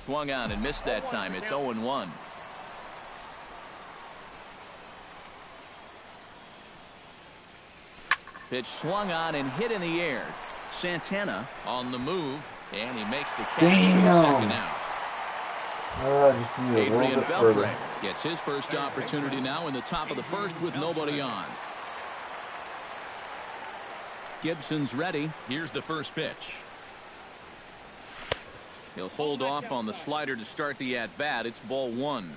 Swung on and missed that time. It's 0-1. Pitch swung on and hit in the air. Santana on the move, and he makes the catch for the second out. Adrian Beltre gets his first opportunity now in the top of the first with nobody on. Gibson's ready. Here's the first pitch. He'll hold off on the slider to start the at-bat. It's ball one.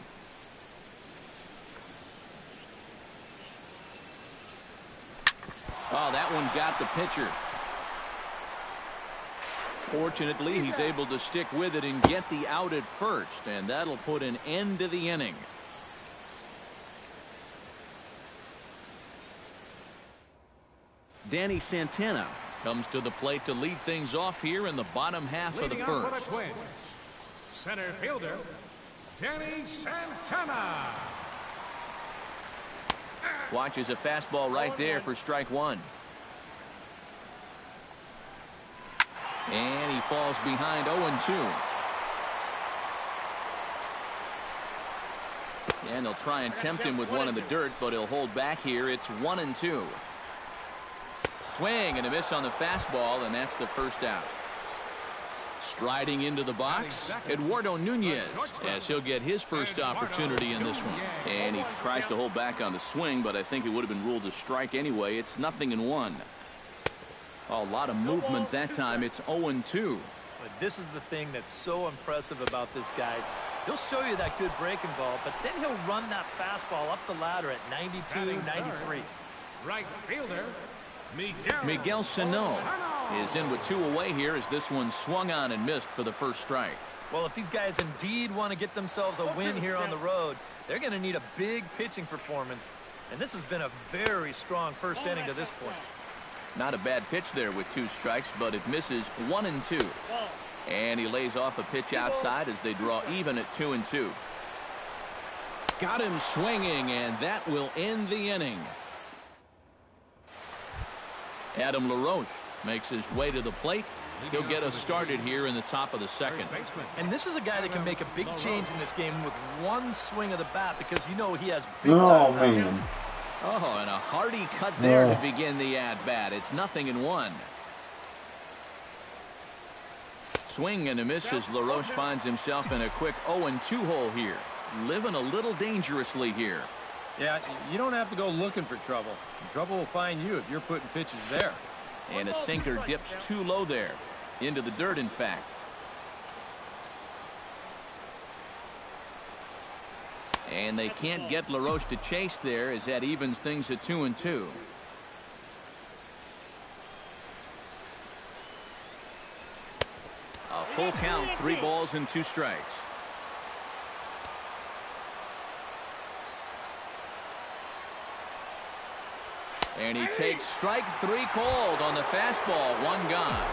Oh, that one got the pitcher. Fortunately, he's able to stick with it and get the out at first, and that'll put an end to the inning. Danny Santana comes to the plate to lead things off here in the bottom half of the first. Center fielder, Danny Santana. Watches a fastball right there for strike one. And he falls behind 0-2. And they'll try and tempt him with one in the dirt, but he'll hold back here. It's 1-2. Swing and a miss on the fastball, and that's the first out. Striding into the box, Eduardo Nunez, as he'll get his first opportunity in this one. And he tries to hold back on the swing, but I think it would have been ruled a strike anyway. It's 0-1. A lot of movement that time. It's 0-2. But this is the thing that's so impressive about this guy. He'll show you that good breaking ball, but then he'll run that fastball up the ladder at 92, 93. Right fielder, Miguel Sano is in with two away here as this one swung on and missed for the first strike. Well, if these guys indeed want to get themselves a win here on the road, they're going to need a big pitching performance. And this has been a very strong first inning to this point. Not a bad pitch there with two strikes, but it misses 1-2. And he lays off a pitch outside as they draw even at 2-2. Got him swinging, and that will end the inning. Adam LaRoche makes his way to the plate. He'll get us started here in the top of the second. And this is a guy that can make a big change in this game with one swing of the bat, because you know he has big time. Man. Oh, and a hearty cut there to begin the at-bat. It's 0-1. Swing and a miss as LaRoche finds himself in a quick 0-2 hole here. Living a little dangerously here. Yeah, you don't have to go looking for trouble. Trouble will find you if you're putting pitches there. And a sinker dips too low there. Into the dirt, in fact. And they can't get LaRoche to chase there as that evens things at 2-2. A full count, 3 balls and 2 strikes. And he takes strike 3 called on the fastball, 1 gone.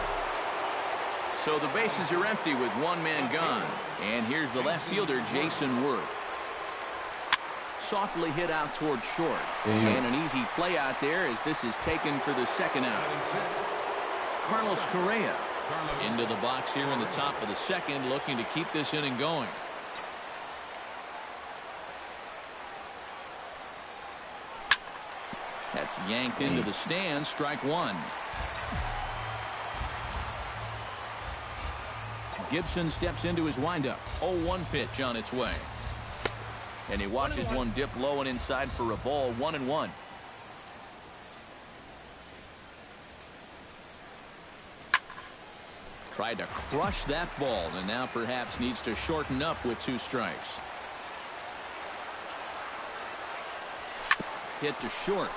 So the bases are empty with 1 man gone. And here's the left fielder, Jason Worth. Softly hit out towards short. And an easy play out there as this is taken for the second out. Carlos Correa into the box here in the top of the second, looking to keep this inning going. That's yanked into the stands. Strike 1. Gibson steps into his windup. 0-1 pitch on its way. And he watches one dip low and inside for a ball. 1-1. Tried to crush that ball and now perhaps needs to shorten up with 2 strikes. Hit to short.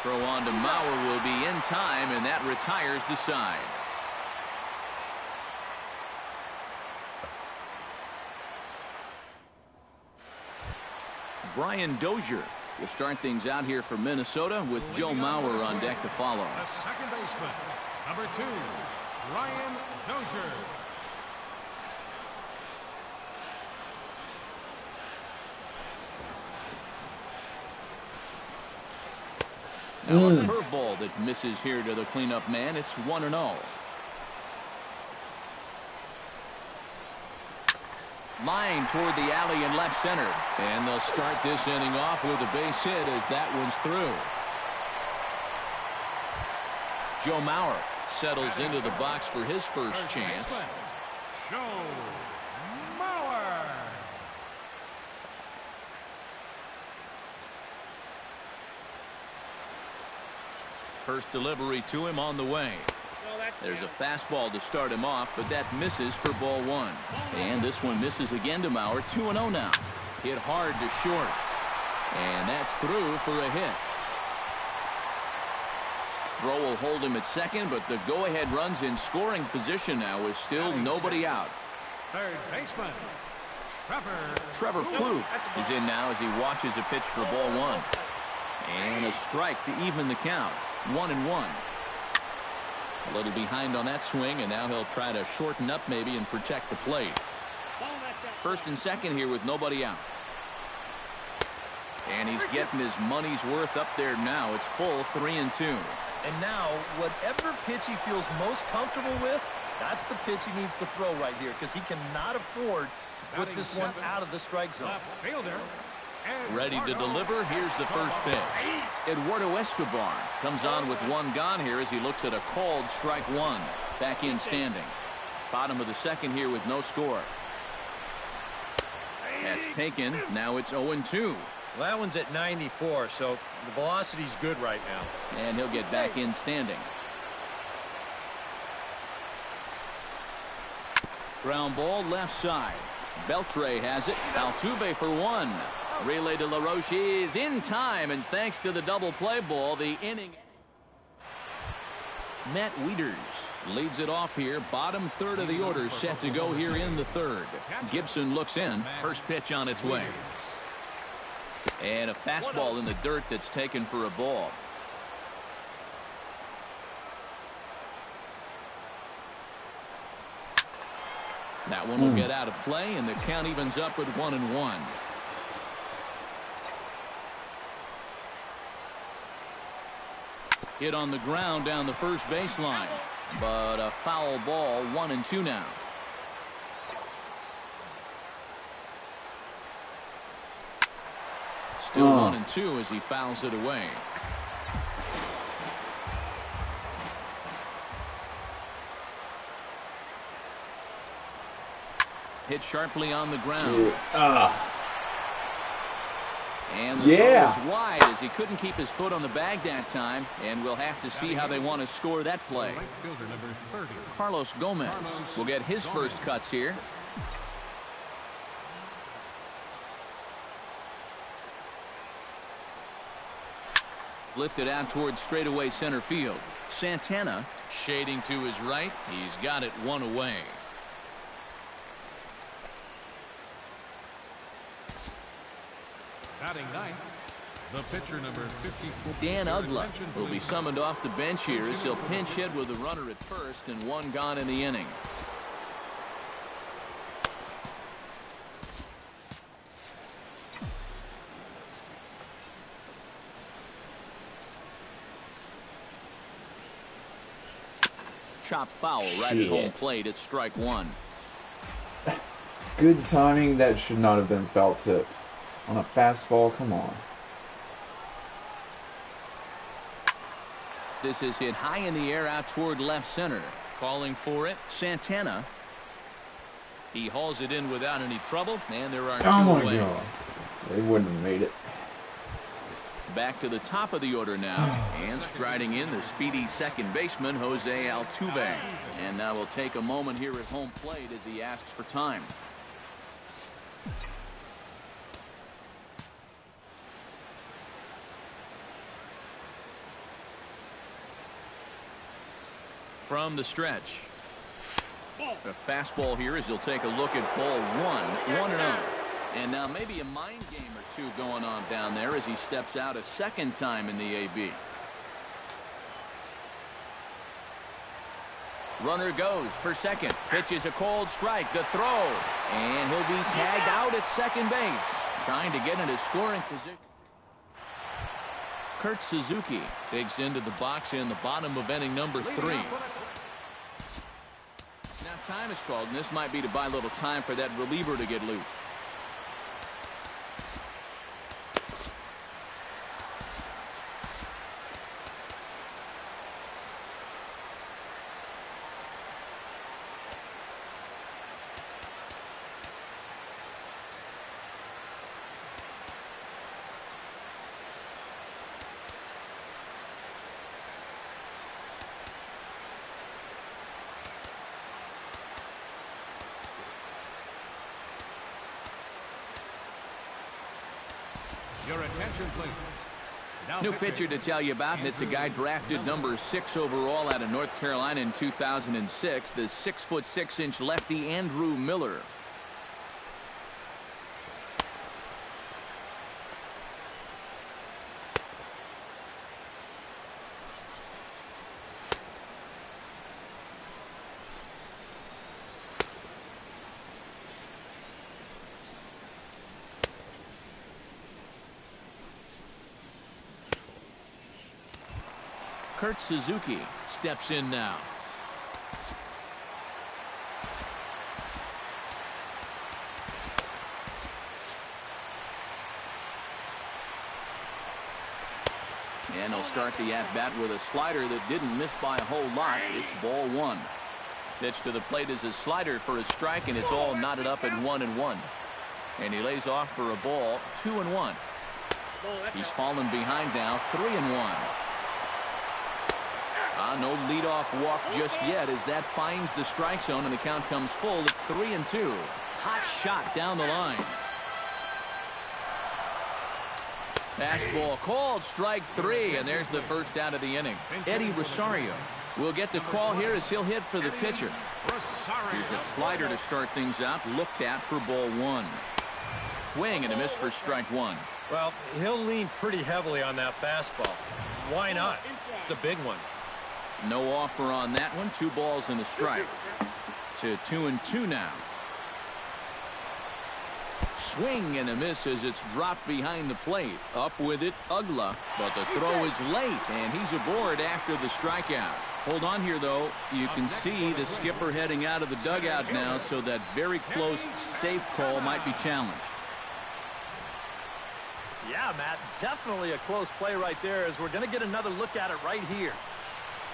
Throw on to Mauer will be in time, and that retires the side. Brian Dozier will start things out here for Minnesota with Joe Mauer on deck to follow. the second baseman, number 2, Brian Dozier. Now a curveball that misses here to the cleanup man. It's 1-0. Line toward the alley in left center. And they'll start this inning off with a base hit as that one's through. Joe Mauer settles into the box for his first chance. Joe Mauer. First delivery to him on the way. There's a fastball to start him off, but that misses for ball one. And this one misses again to Mauer. 2-0 now. Hit hard to short. And that's through for a hit. Throw will hold him at second, but the go-ahead run's in scoring position now with still nobody out. Third baseman, Trevor Plouffe is in now as he watches a pitch for ball one. And a strike to even the count. 1-1. A little behind on that swing, and now he'll try to shorten up maybe and protect the plate. First and second here with nobody out. And he's getting his money's worth up there now. It's full 3-2. And now, whatever pitch he feels most comfortable with, that's the pitch he needs to throw right here, because he cannot afford to put this one out of the strike zone. left fielder. Ready to deliver. Here's the first pitch. Eduardo Escobar comes on with one gone here as he looks at a called strike one. Back in standing. Bottom of the second here with no score. That's taken. Now it's 0-2. Well, that one's at 94, so the velocity's good right now. And he'll get back in standing. Ground ball left side. Beltre has it. Altuve for one. Relay to LaRoche is in time, and thanks to the double play ball, the inning. Matt Wieters leads it off here. Bottom third of the order set to go here in the third. Gibson looks in. First pitch on its way. And a fastball in the dirt that's taken for a ball. That one will get out of play, and the count evens up at 1-1. Hit on the ground down the first baseline, but a foul ball. 1-2 now. Still 1-2 as he fouls it away. Hit sharply on the ground. And the throw is wide as he couldn't keep his foot on the bag that time, and we'll have to see how they want to score that play. Carlos Gomez will get his first cuts here. Lifted out towards straightaway center field. Santana shading to his right. He's got it one away. Batting ninth, the pitcher number 54. Dan Ugla will be summoned off the bench here as he'll pinch hit with a runner at first and one gone in the inning. Chop foul right at home plate at strike one. Good timing. That should not have been foul tipped. On a fastball, come on. This is hit high in the air out toward left center. Calling for it, Santana. He hauls it in without any trouble, and there are two away. Oh my God. They wouldn't have made it. Back to the top of the order now, and striding in the speedy second baseman, Jose Altuve. And now we'll take a moment here at home plate as he asks for time. From the stretch. A fastball here as he'll take a look at ball one. 1-0. And now maybe a mind game or two going on down there as he steps out a second time in the AB. Runner goes for second. Pitch is a cold strike. The throw. And he'll be tagged out at second base. Trying to get into scoring position. Kurt Suzuki digs into the box in the bottom of inning number 3. Now time is called, and this might be to buy a little time for that reliever to get loose. Your attention, please. Now New pitcher to tell you about, and it's a guy drafted number 6 overall out of North Carolina in 2006, the 6'6" lefty Andrew Miller. Kurt Suzuki steps in now. And he'll start the at-bat with a slider that didn't miss by a whole lot. It's ball 1. Pitch to the plate is a slider for a strike, and it's all knotted up at 1-1. And he lays off for a ball, 2-1. He's fallen behind now, 3-1. No leadoff walk just yet as that finds the strike zone, and the count comes full at 3-2. Hot shot down the line. Fastball called, strike 3, and there's the first out of the inning. Eddie Rosario will get the call here as he'll hit for the pitcher. Here's a slider to start things out, looked at for ball 1. Swing and a miss for strike 1. Well, he'll lean pretty heavily on that fastball. Why not? It's a big one. No offer on that one. 2 balls and a strike. To 2-2 now. Swing and a miss as it's dropped behind the plate. Up with it, Ugla, but the throw is late, and he's aboard after the strikeout. Hold on here, though. You can see the skipper heading out of the dugout now, so that very close, safe call might be challenged. Yeah, Matt, definitely a close play right there, as we're going to get another look at it right here.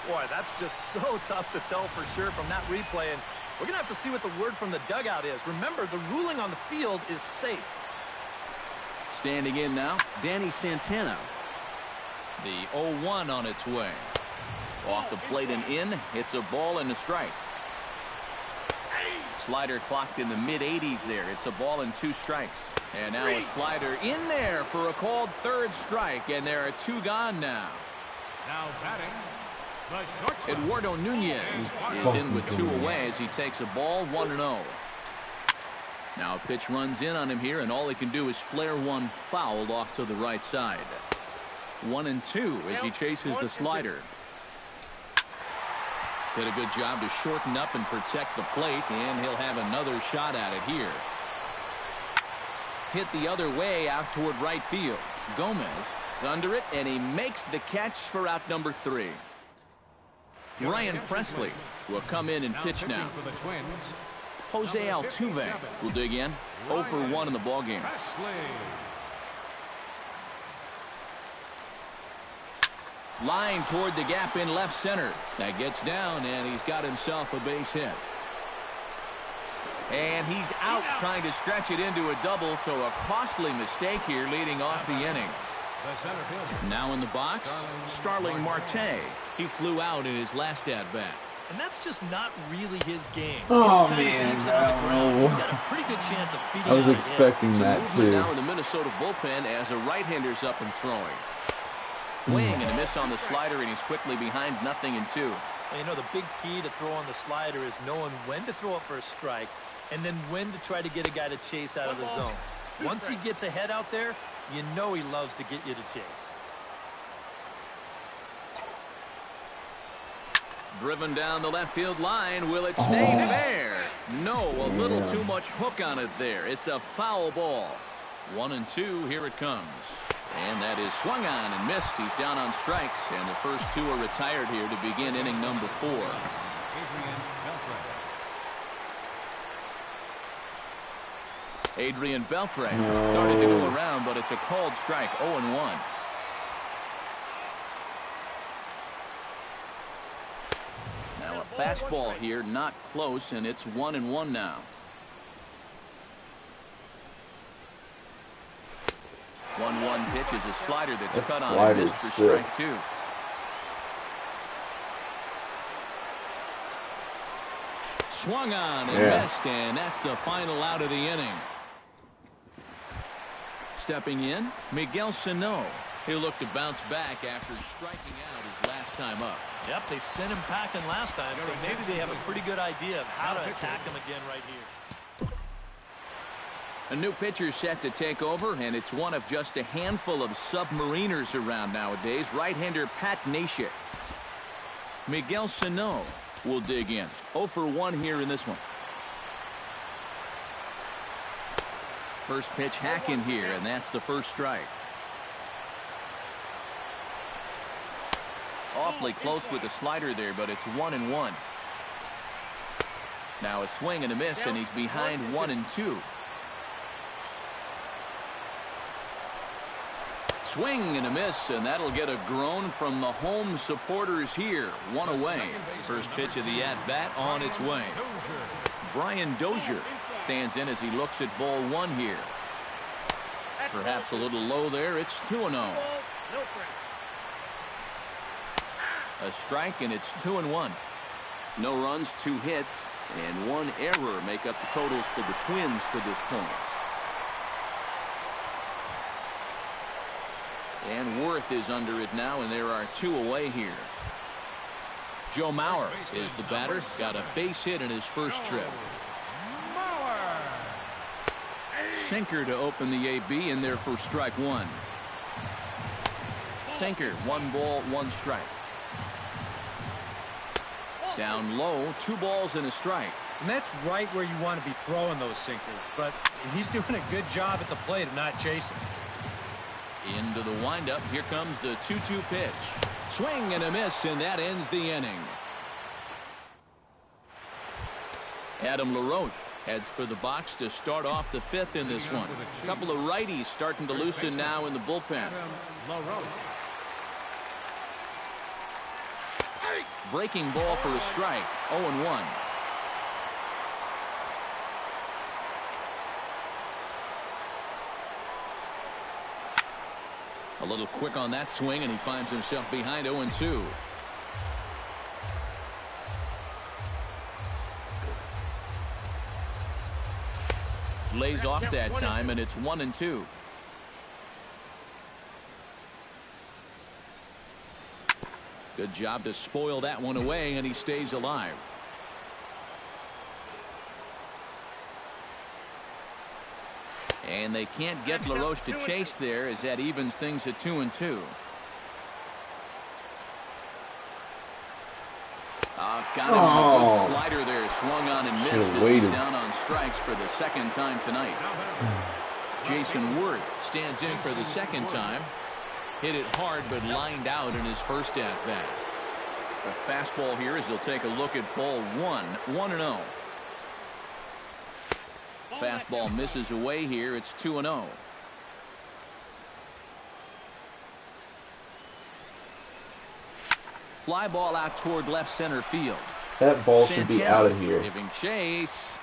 Boy, that's just so tough to tell for sure from that replay, and we're going to have to see what the word from the dugout is. Remember, the ruling on the field is safe. Standing in now, Danny Santana. The 0-1 on its way. Off the plate and in, it's a ball and a strike. Slider clocked in the mid-80s there. It's a ball and 2 strikes. And now a slider in there for a called 3rd strike, and there are 2 gone now. Now batting, the shortstop. Eduardo Nunez is in with 2 away as he takes a ball, 1-0. Now a pitch runs in on him here, and all he can do is flare one foul off to the right side. 1-2 as he chases the slider. Did a good job to shorten up and protect the plate, and he'll have another shot at it here. Hit the other way out toward right field. Gomez is under it, and he makes the catch for out number 3. Ryan Presley will come in and pitch now. For the Twins, Jose Altuve will dig in. 0 for 1 in the ballgame. Line toward the gap in left center. That gets down, and he's got himself a base hit. And he's out trying to stretch it into a double, so a costly mistake here leading off the inning. Now in the box, Starling Marte. He flew out in his last at-bat. And that's just not really his game. Oh, man. He's got a pretty good chance of feeding I was out expecting that, Movement too. now in the Minnesota bullpen as a right-hander's up and throwing. Swing and a miss on the slider, and he's quickly behind 0-2. Well, you know, the big key to throw on the slider is knowing when to throw it for a strike and then when to try to get a guy to chase out of the zone. Once he gets ahead out there, you know he loves to get you to chase. Driven down the left field line. Will it stay fair? No, a little too much hook on it there. It's a foul ball. 1-2, here it comes. And that is swung on and missed. He's down on strikes, and the first 2 are retired here to begin inning number 4. Adrian Beltre started to go around, but it's a called strike, 0-1. Now a fastball here, not close, and it's 1-1 now. 1-1 pitch is a slider that's cut on and missed for strike 2. Swung on and missed, and that's the final out of the inning. Stepping in, Miguel Sano. He'll look to bounce back after striking out his last time up. Yep, they sent him packing last time, so maybe they have a pretty good idea of how to attack him again right here. A new pitcher set to take over, and it's one of just a handful of submariners around nowadays. Right-hander Pat Neshek. Miguel Sano will dig in. 0-for-1 here in this one. First pitch hack in here, and that's the first strike. Awfully close with the slider there, but it's 1-1. Now a swing and a miss, and he's behind 1-2. Swing and a miss, and that'll get a groan from the home supporters here. One away. First pitch of the at-bat on its way. Brian Dozier stands in as he looks at ball 1 here. Perhaps a little low there. It's 2-0. A strike, and it's 2-1. No runs, 2 hits, and 1 error make up the totals for the Twins to this point. And Worth is under it now, and there are 2 away here. Joe Mauer is the batter. Got a base hit in his first trip. Sinker to open the AB in there for strike 1. Sinker, 1 ball, 1 strike. Down low, 2 balls and a strike. And that's right where you want to be throwing those sinkers, but he's doing a good job at the plate of not chasing. Into the windup. Here comes the 2-2 pitch. Swing and a miss, and that ends the inning. Adam LaRoche heads for the box to start off the 5th in this one. A couple of righties starting to loosen now in the bullpen. Breaking ball for a strike. 0-1. A little quick on that swing, and he finds himself behind 0-2. Lays off that time, and it's 1-2. Good job to spoil that one away, and he stays alive. And they can't get LaRoche to chase there, as that evens things at 2-2. Got him on a good slider there. Swung on and missed as he's down on strikes for the 2nd time tonight. Jason Worth stands in for the 2nd time. Hit it hard, but lined out in his first at-bat. A fastball here as they'll take a look at ball 1. 1-0. Fastball misses away here. It's 2-0. Fly ball out toward left center field. That ball should be out of here. Giving chase.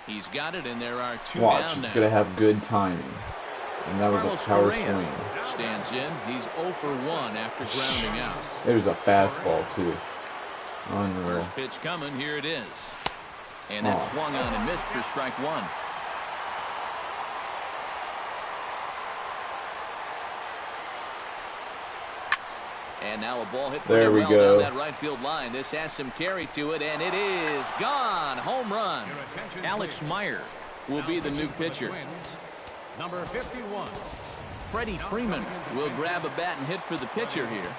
He's got it, and there are 2 Watch, down it's now. going to have good timing. And that was a power swing. Stands in. He's 0-for-1 after grounding out. There's a fastball, too. Unreal. First pitch coming. Here it is. And then swung on and missed for strike 1. And now a ball hit there we well go. down that right field line. This has some carry to it, and it is gone. Home run. Alex Meyer will be the new pitcher. Number 51. Freddie Freeman will grab a bat and hit for the pitcher here.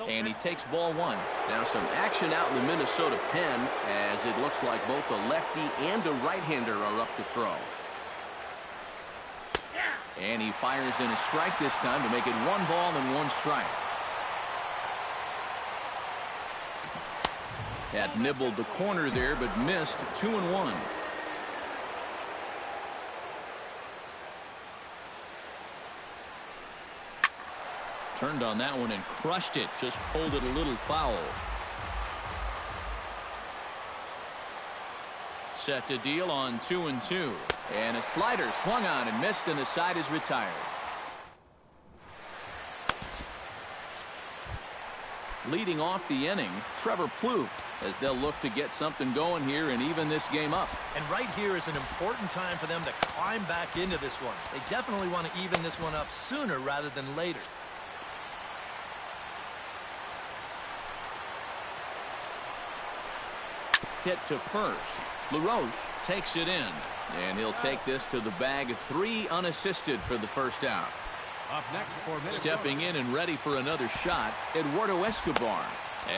And he takes ball 1. Now some action out in the Minnesota pen, as it looks like both a lefty and a right-hander are up to throw. And he fires in a strike this time to make it 1 ball and 1 strike. Had nibbled the corner there, but missed 2-1. Turned on that one and crushed it. Just pulled it a little foul. Set to deal on 2-2. And a slider swung on and missed, and the side is retired. Leading off the inning, Trevor Plouffe, as they'll look to get something going here and even this game up. And right here is an important time for them to climb back into this one. They definitely want to even this one up sooner rather than later. Hit to first. LaRoche takes it in, and he'll take this to the bag. 3 unassisted for the first out. Up next for Minnesota. Stepping in and ready for another shot, Eduardo Escobar,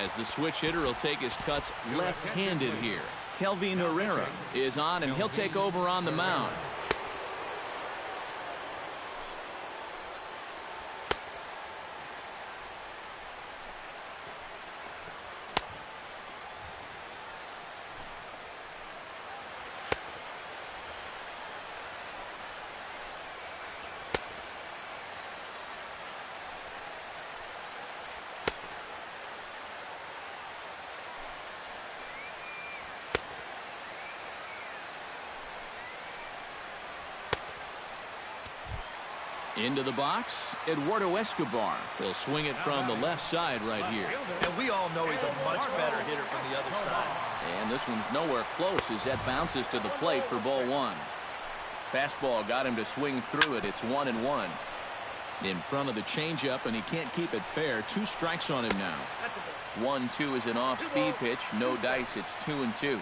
as the switch hitter will take his cuts left-handed here. Kelvin Herrera is on, and he'll take over on the mound. Into the box, Eduardo Escobar. He'll swing it from the left side right here. And we all know he's a much better hitter from the other side. And this one's nowhere close as that bounces to the plate for ball 1. Fastball got him to swing through it. It's 1-1. In front of the changeup, and he can't keep it fair. 2 strikes on him now. 1-2 is an off-speed pitch. No dice. It's 2-2.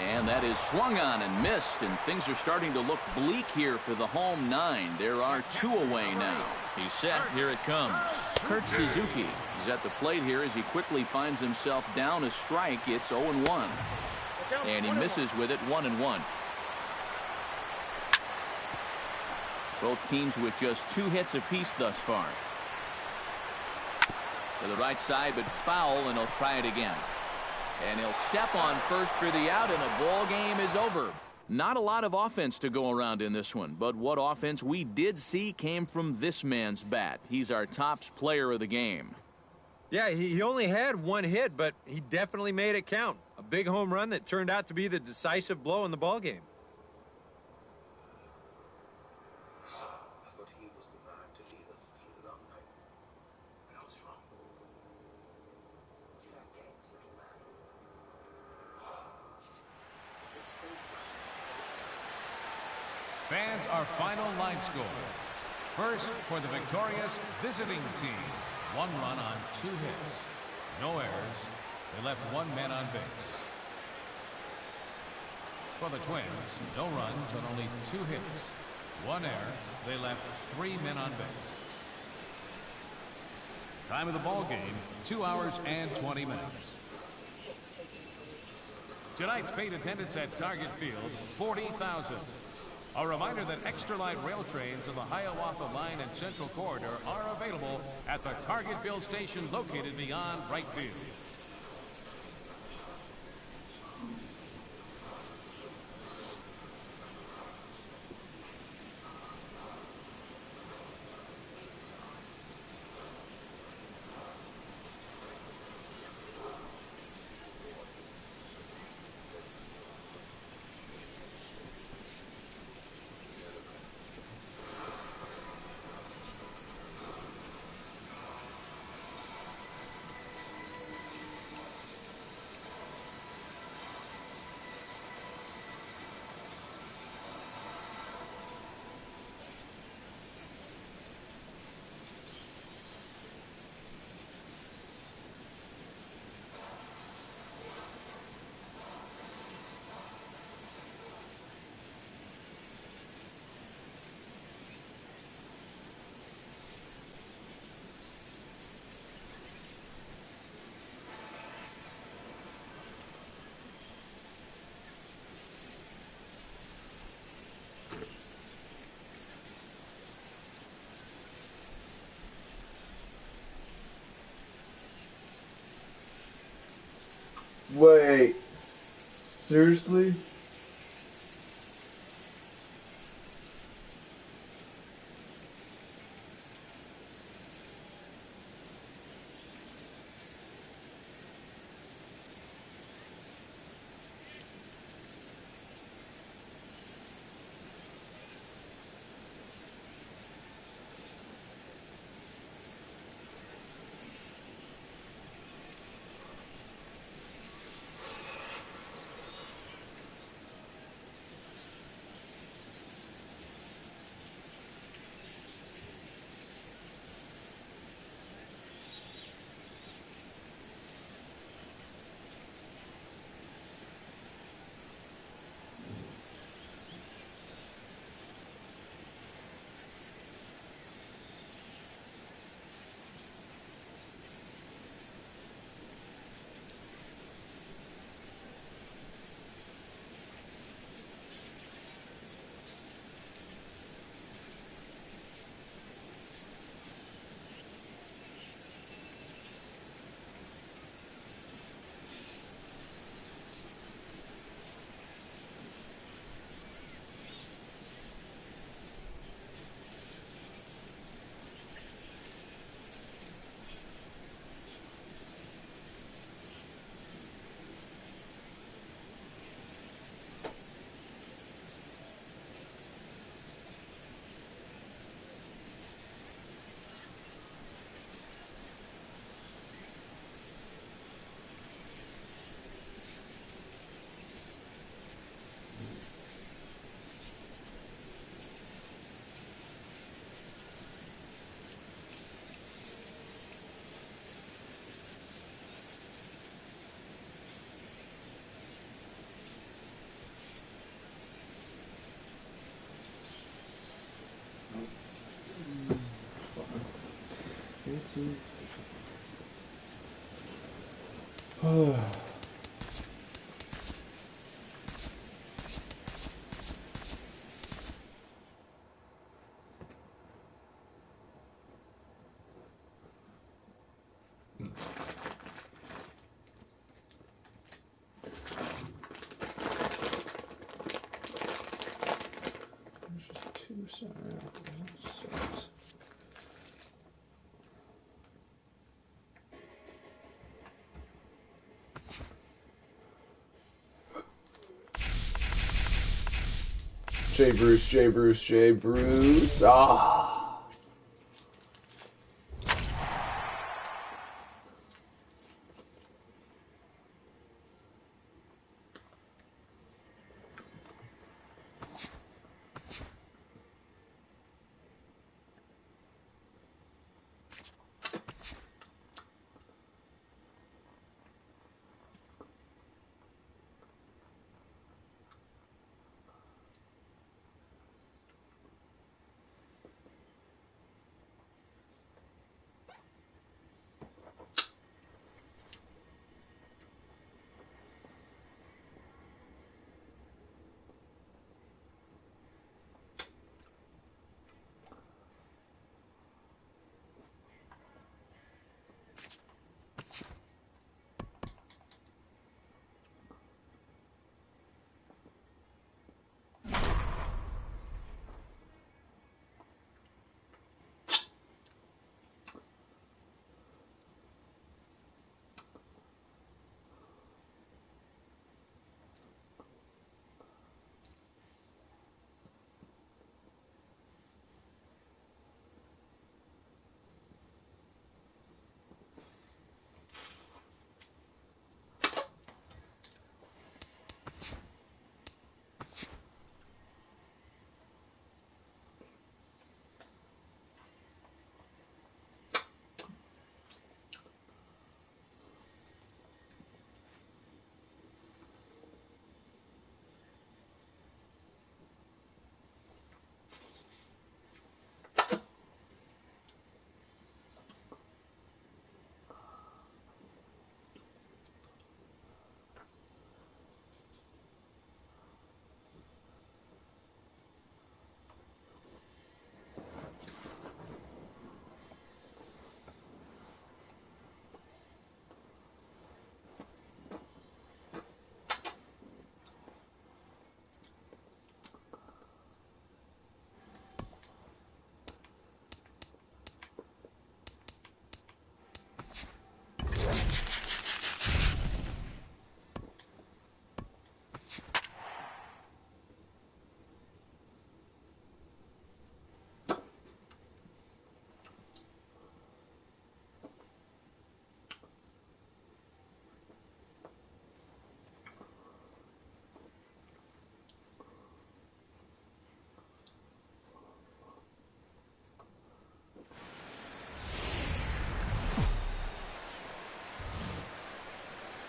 And that is swung on and missed, and things are starting to look bleak here for the home 9. There are 2 away now. He's set. Here it comes. Kurt Suzuki is at the plate here as he quickly finds himself down a strike. It's 0-1. And he misses with it. 1-1. Both teams with just 2 hits apiece thus far. To the right side, but foul, and he'll try it again. And he'll step on first for the out, and the ball game is over. Not a lot of offense to go around in this one, but what offense we did see came from this man's bat. He's our tops player of the game. Yeah, he only had 1 hit, but he definitely made it count. A big home run that turned out to be the decisive blow in the ball game. Fans, our final line score. First, for the victorious visiting team, 1 run on 2 hits. No errors. They left 1 man on base. For the Twins, no runs on only 2 hits. 1 error. They left 3 men on base. Time of the ball game, 2 hours and 20 minutes. Tonight's paid attendance at Target Field, 40,000. A reminder that extra light rail trains of the Hiawatha Line and Central Corridor are available at the Targetville station located beyond right field. Wait. Seriously? Oh. J. Bruce. Ah.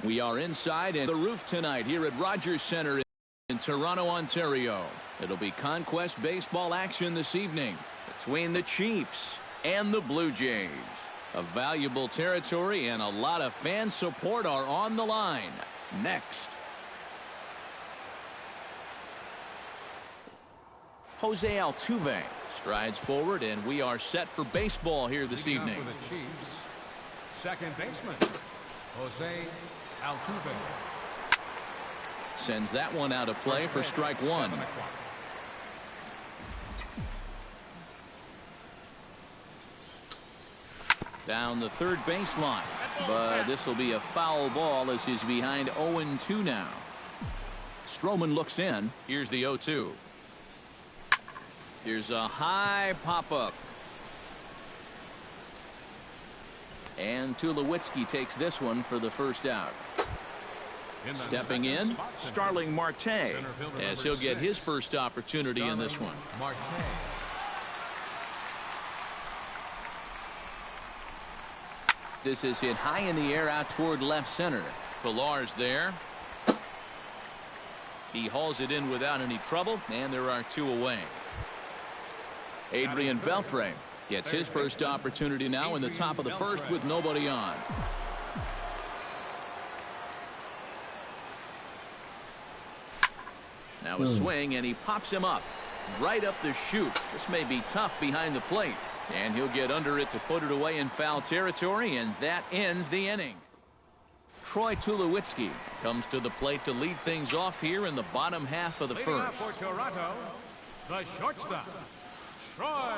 We are inside the roof tonight here at Rogers Center in Toronto, Ontario. It'll be Conquest baseball action this evening between the Chiefs and the Blue Jays. A valuable territory and a lot of fan support are on the line. Next, Jose Altuve strides forward, and we are set for baseball here this evening. For the Chiefs, second baseman, Jose Altuve. Sends that one out of play for strike one. Down the third baseline, but this will be a foul ball as he's behind 0-2 now. Stroman looks in. Here's the 0-2. Here's a high pop-up. And Tulowitzki takes this one for the first out. Stepping in, Starling Marte, as he'll get his first opportunity in this one. Marte. This is hit high in the air out toward left center. Pilar's there. He hauls it in without any trouble, and there are two away. Adrian Beltre gets his first opportunity now in the top of the first with nobody on. Now a swing, and he pops him up right up the chute. This may be tough behind the plate, and he'll get under it to put it away in foul territory, and that ends the inning. Troy Tulowitzki comes to the plate to lead things off here in the bottom half of the first. For Toronto, the shortstop, Troy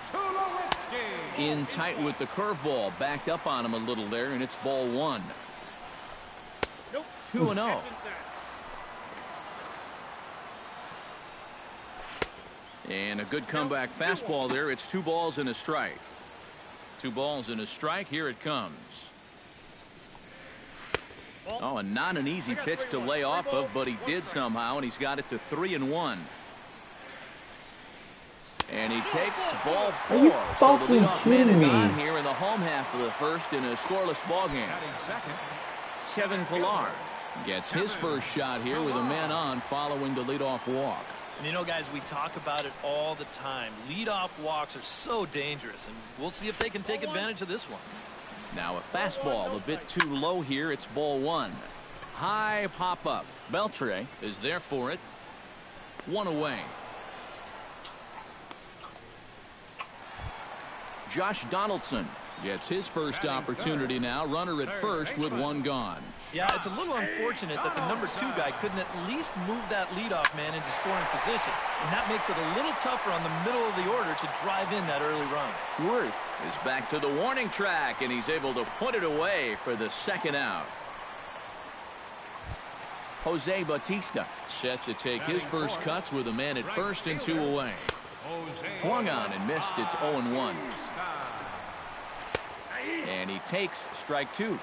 Tulowitzki. In tight with the curveball, backed up on him a little there, and it's ball one. 2-0. And a good comeback fastball there. It's 2 balls and a strike. 2 balls and a strike. Here it comes. Oh, and not an easy pitch to lay off of, but he did somehow, and he's got it to 3-1. And he takes ball 4. Are you So the fucking leadoff man kidding is me? on here in the home half of the first in a scoreless ball game. Kevin Pillar gets his first shot here with a man on following the leadoff walk. And you know, guys, we talk about it all the time. Leadoff walks are so dangerous, and we'll see if they can take advantage of this one. Now a fastball a bit too low here. It's ball 1. High pop up. Beltre is there for it. 1 away. Josh Donaldson gets his first opportunity now. Runner at first with 1 gone. Yeah, it's a little unfortunate that the number 2 guy couldn't at least move that leadoff man into scoring position. And that makes it a little tougher on the middle of the order to drive in that early run. Worth is back to the warning track, and he's able to put it away for the second out. Jose Bautista set to take his first cuts with a man at first and 2 away. Swung on and missed. It's 0-1. And he takes strike 2.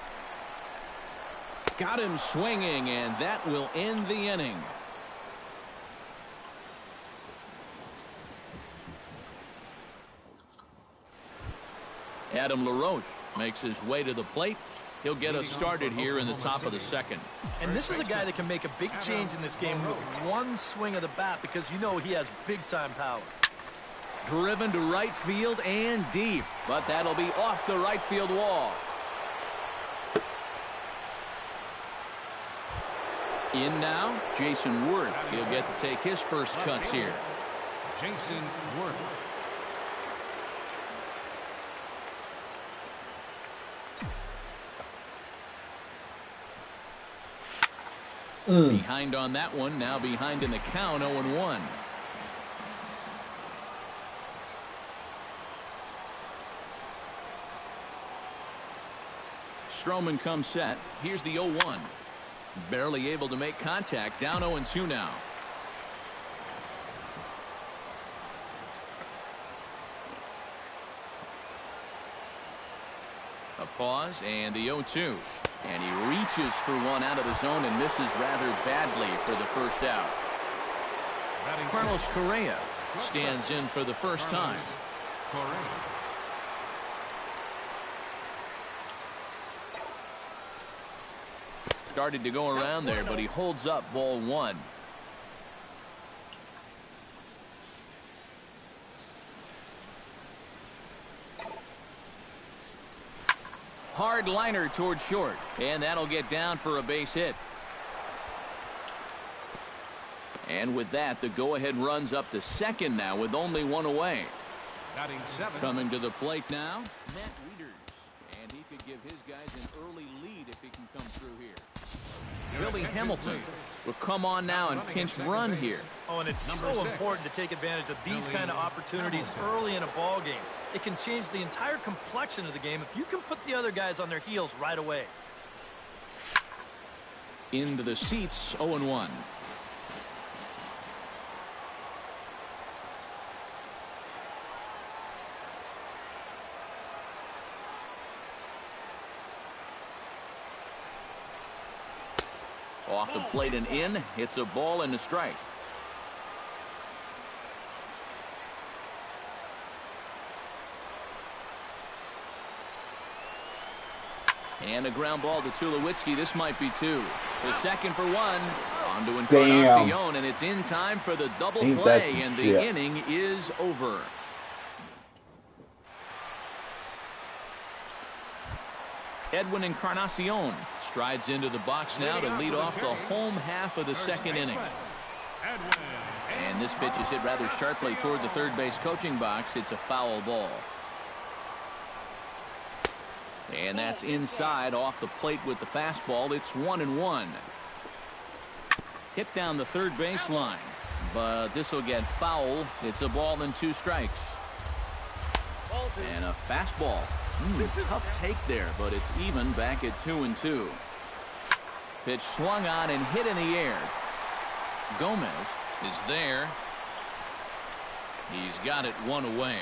Got him swinging, and that will end the inning. Adam LaRoche makes his way to the plate. He'll get us started here in the top of the second. And this is a guy that can make a big change in this game with 1 swing of the bat, because you know he has big-time power. Driven to right field and deep, but that'll be off the right field wall. In now, Jason Worth. He'll get to take his first cuts here. Jason Worth. Behind on that one, now behind in the count, 0-1. Stroman comes set. Here's the 0-1. Barely able to make contact. Down 0-2 now. A pause and the 0-2. And he reaches for one out of the zone and misses rather badly for the first out. Carlos Correa stands in for the first time. Started to go around there, but he holds up ball one. Hard liner toward short, and that'll get down for a base hit. And with that, the go-ahead runs up to second now with only one away. Coming to the plate now, Matt Wieters. And he could give his guys an early lead if he can come through here. Billy Hamilton will come on now and pinch run here. Oh, and it's so important to take advantage of these kind of opportunities early in a ball game. It can change the entire complexion of the game if you can put the other guys on their heels right away. Into the seats, 0-1. Off the plate and in. It's a ball and a strike. And a ground ball to Tulowitzki. This might be two. The second for one. On to Encarnacion, and it's in time for the double play, and the inning is over. Edwin Encarnacion strides into the box now to lead off the home half of the second inning. And this pitch is hit rather sharply toward the third base coaching box. It's a foul ball. And that's inside off the plate with the fastball. It's 1-1. Hit down the third base line, but this will get foul. It's a ball and 2 strikes. And a fastball. Tough take there, but it's even back at 2-2. Pitch swung on and hit in the air. Gomez is there. He's got it one away.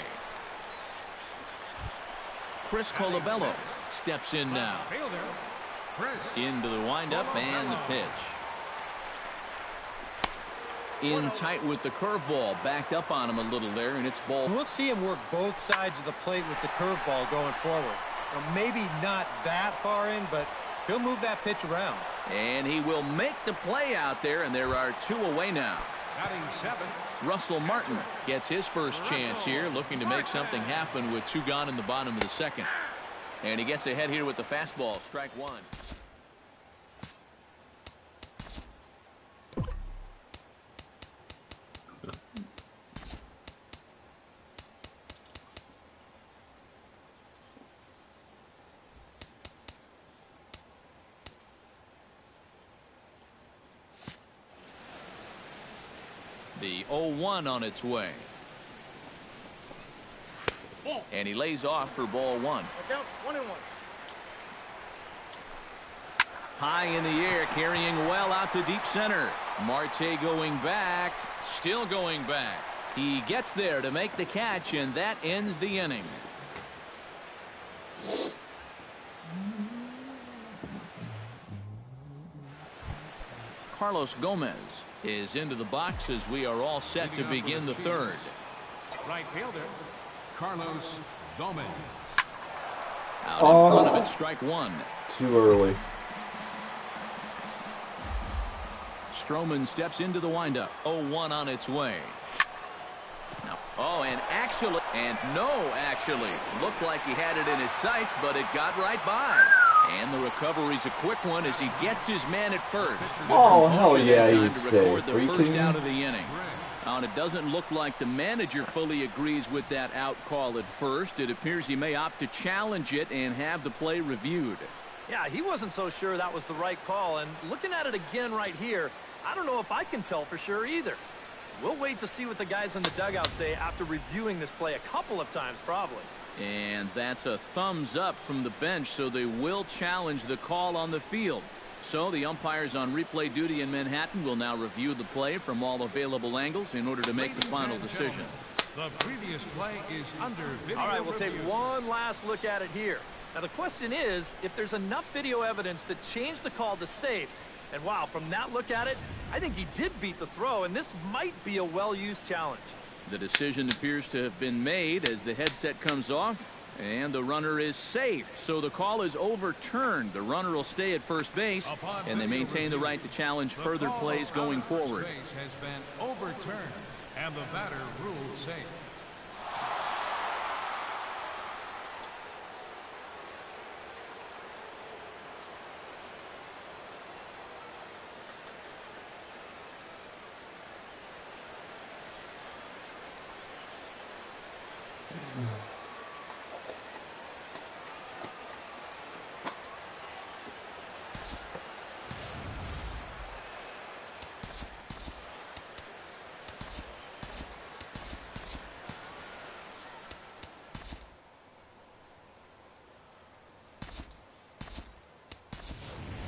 Chris Colabello steps in now. Into the windup and the pitch. In tight with the curveball, backed up on him a little there, and it's ball. We'll see him work both sides of the plate with the curveball going forward. Well, maybe not that far in, but he'll move that pitch around. And he will make the play out there, and there are 2 away now. Russell Martin gets his first chance here, looking to make something happen with 2 gone in the bottom of the second. And he gets ahead here with the fastball, strike 1. The 0-1 on its way. And he lays off for ball 1. High in the air, carrying well out to deep center. Marte going back, still going back. He gets there to make the catch, and that ends the inning. Carlos Gomez is into the box as we are all set to begin the third. Right fielder, Carlos Gomez. Out in front of it, strike 1. Too early. Stroman steps into the windup. 0-1 on its way. Now, actually, looked like he had it in his sights, but it got right by. And the recovery's a quick one as he gets his man at first. Oh, hell yeah, he's safe. Are you first kidding out me? of the inning. And it doesn't look like the manager fully agrees with that out call at first. It appears he may opt to challenge it and have the play reviewed. Yeah, he wasn't so sure that was the right call. And looking at it again right here, I don't know if I can tell for sure either. We'll wait to see what the guys in the dugout say after reviewing this play a couple of times probably. And that's a thumbs up from the bench, so they will challenge the call on the field. So the umpires on replay duty in Manhattan will now review the play from all available angles in order to make the final decision. The previous play is under video. All right, we'll review. take one last look at it here. Now the question is if there's enough video evidence to change the call to safe. And wow, from that look at it, I think he did beat the throw, and this might be a well-used challenge. The decision appears to have been made as the headset comes off, And the runner is safe, so the call is overturned. The runner will stay at first base, and they maintain the right to challenge further plays going forward. First base has been overturned, and the batter ruled safe.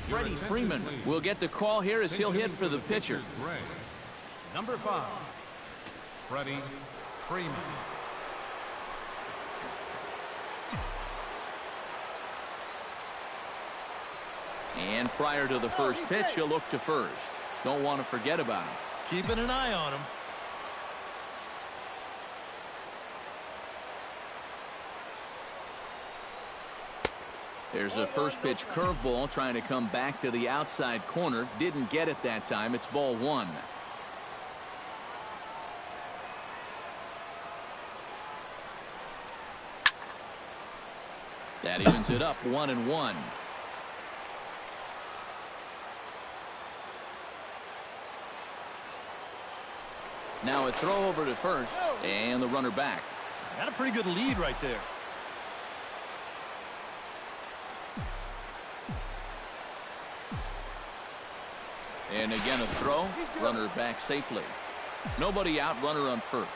Freddie Freeman will get the call here as he'll hit for the pitcher. Number 5, Freddie Freeman. And prior to the first pitch, he'll look to first. Don't want to forget about him. Keeping an eye on him. There's a first pitch curveball trying to come back to the outside corner. Didn't get it that time. It's ball 1. That evens it up 1-1. Now a throw over to first, and the runner back. Got a pretty good lead right there. And again a throw, runner back safely. Nobody out, runner on first.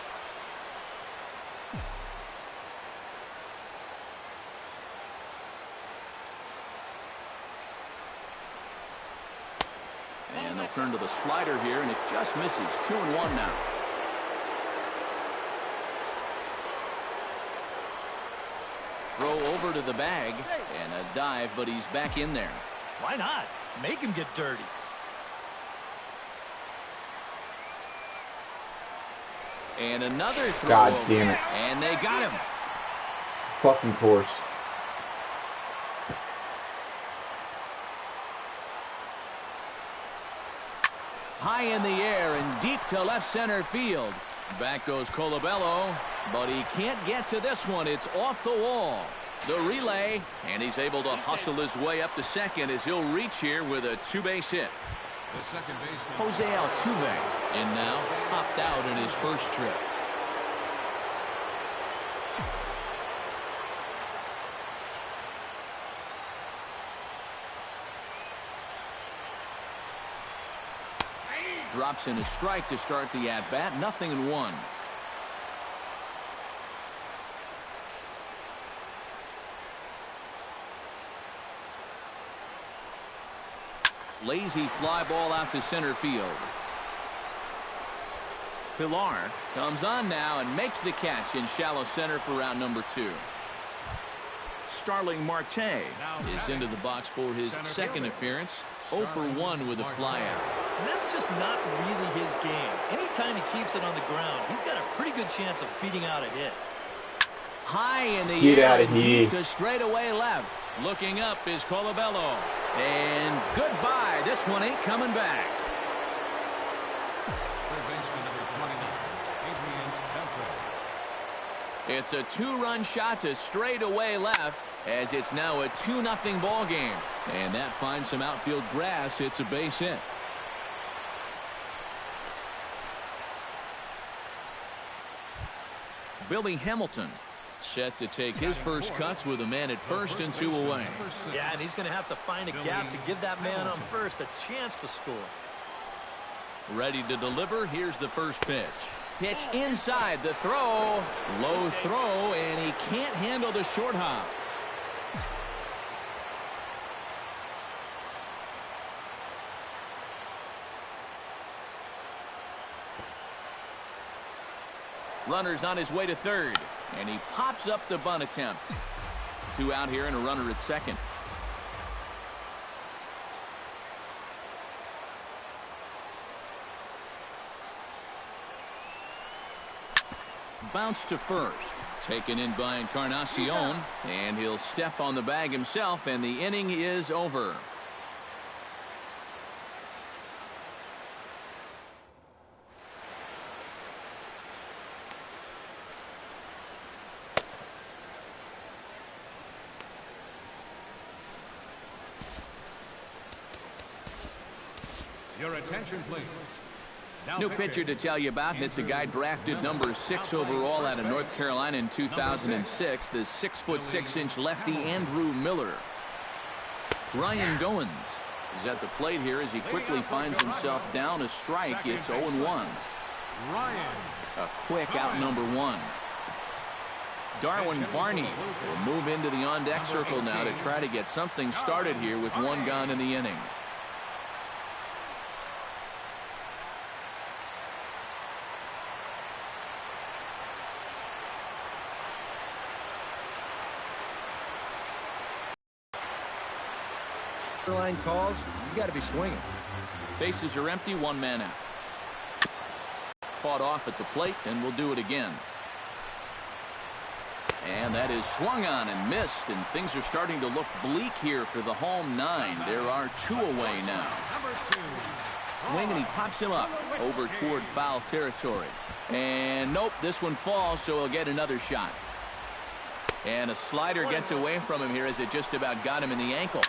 And they'll turn to the slider here, and it just misses. 2-1 now. Throw over to the bag, and a dive, but he's back in there. Why not? Make him get dirty. And another throw. God over. damn it. And they got him. Fucking course. High in the air and deep to left center field. Back goes Colabello, but he can't get to this one. It's off the wall. The relay, and he's able to hustle his way up to second as he'll reach here with a 2-base hit. The second baseman, Jose Altuve, and now popped out in his first trip. Drops in a strike to start the at-bat. 0-1. Lazy fly ball out to center field. Pilar comes on now and makes the catch in shallow center for round number 2. Starling Marte is into the box for his second appearance. 0 for 1 with a flyout. And that's just not really his game. Anytime he keeps it on the ground, he's got a pretty good chance of beating out a hit. High in the Get air out of and here. deep to straightaway left. Looking up is Colabello. And goodbye. This one ain't coming back. third baseman number 29, Adrian Beltre. It's a 2-run shot to straightaway left as it's now a 2-0 ball game. And that finds some outfield grass. It's a base hit. Billy Hamilton set to take his first cuts with a man at first and 2 away. Yeah, and he's going to have to find a gap to give that man on first a chance to score. Ready to deliver. Here's the first pitch. Pitch inside, the throw. Low throw, and he can't handle the short hop. Runner's on his way to third, and he pops up the bunt attempt. 2 out here and a runner at second. Bounce to first. Taken in by Encarnacion, and he'll step on the bag himself, and the inning is over. Your attention, please. Now New pitcher to tell you about, and it's a guy drafted number 6 overall out of North Carolina in 2006, the 6'6" lefty Andrew Miller. Ryan Goins is at the plate here as he quickly finds himself down a strike. It's 0-1. Ryan. A quick out number 1. Darwin Barney will move into the on-deck circle now to try to get something started here with one gone in the inning. Line calls, you got to be swinging. Bases are empty, one man out. Fought off at the plate, and we'll do it again. And that is swung on and missed, and things are starting to look bleak here for the home 9. There are 2 away now. Swing, and he pops him up over toward foul territory. And nope, this one falls, so he'll get another shot. And a slider gets away from him here as it just about got him in the ankle.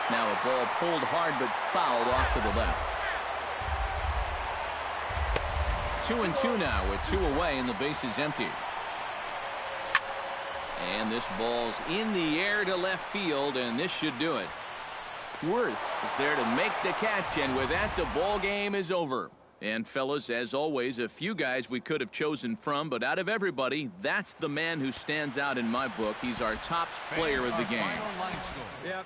Now a ball pulled hard but fouled off to the left. 2-2 now with 2 away and the base is empty. And this ball's in the air to left field, and this should do it. Worth is there to make the catch, and with that, the ball game is over. And fellas, as always, a few guys we could have chosen from, but out of everybody, that's the man who stands out in my book. He's our top player of the game. Yep.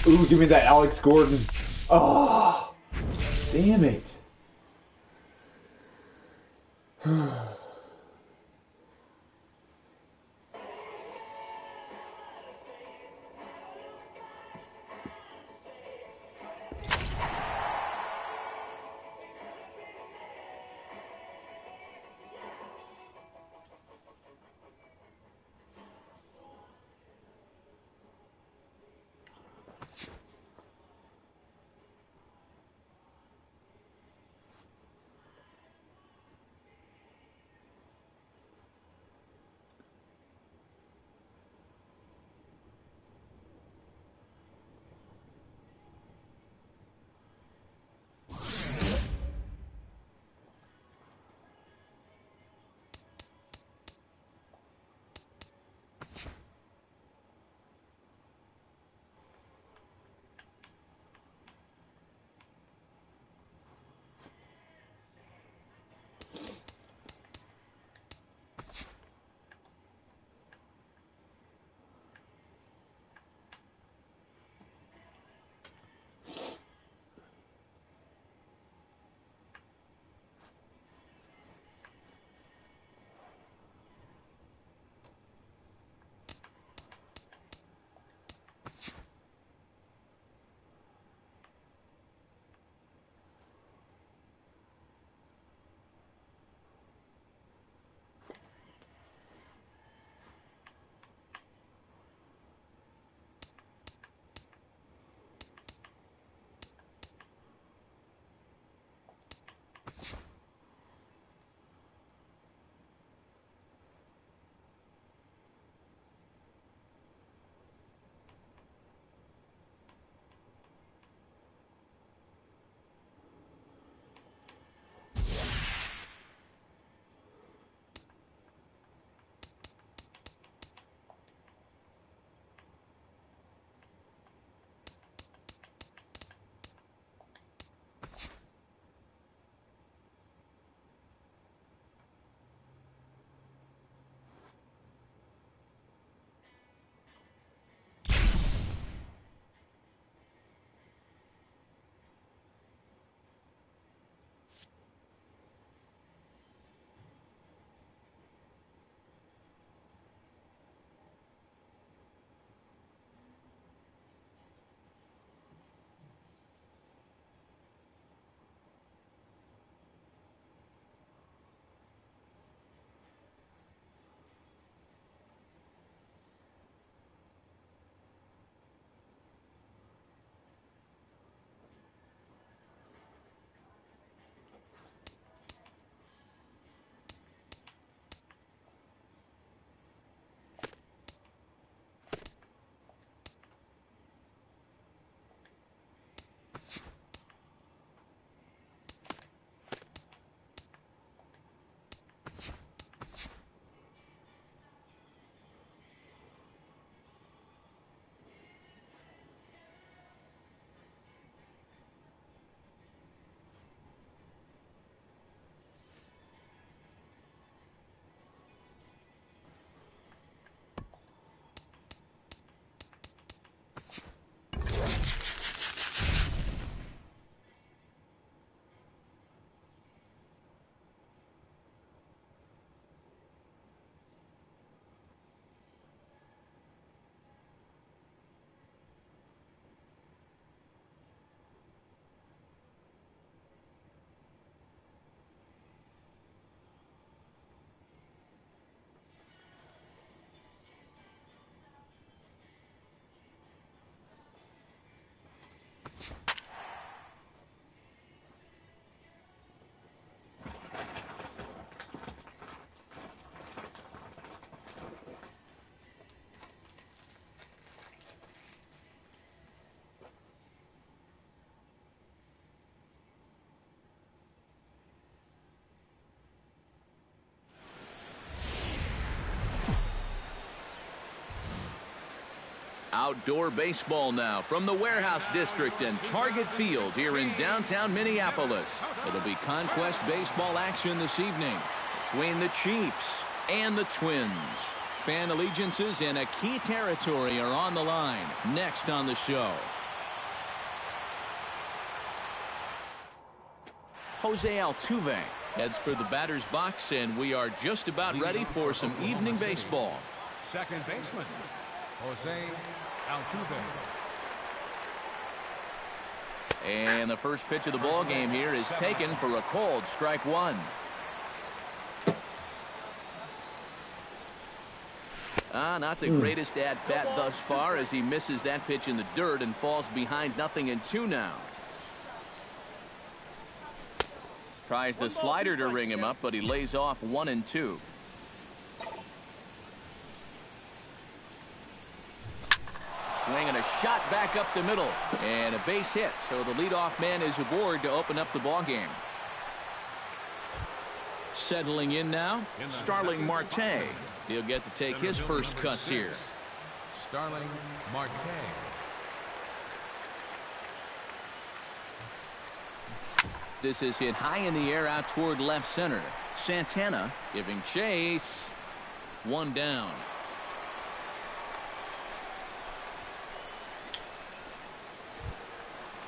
Ooh, give me that Alex Gordon. Oh, damn it. Outdoor baseball now from the Warehouse District and Target Field here in downtown Minneapolis. It'll be Conquest baseball action this evening between the Chiefs and the Twins. Fan allegiances in a key territory are on the line next on the show. Jose Altuve heads for the batter's box, and we are just about ready for some evening baseball. Second baseman, Jose Altuve. And the first pitch of the ball game here is taken for a called strike one. Not the greatest at bat thus far as he misses that pitch in the dirt and falls behind 0-2 now. Tries the slider to ring him up, but he lays off 1-2. Swing and a shot back up the middle, and a base hit. So the leadoff man is aboard to open up the ball game. Settling in now, Starling Marte. He'll get to take his first cuts here. Starling Marte. This is hit high in the air out toward left center. Santana giving chase. One down.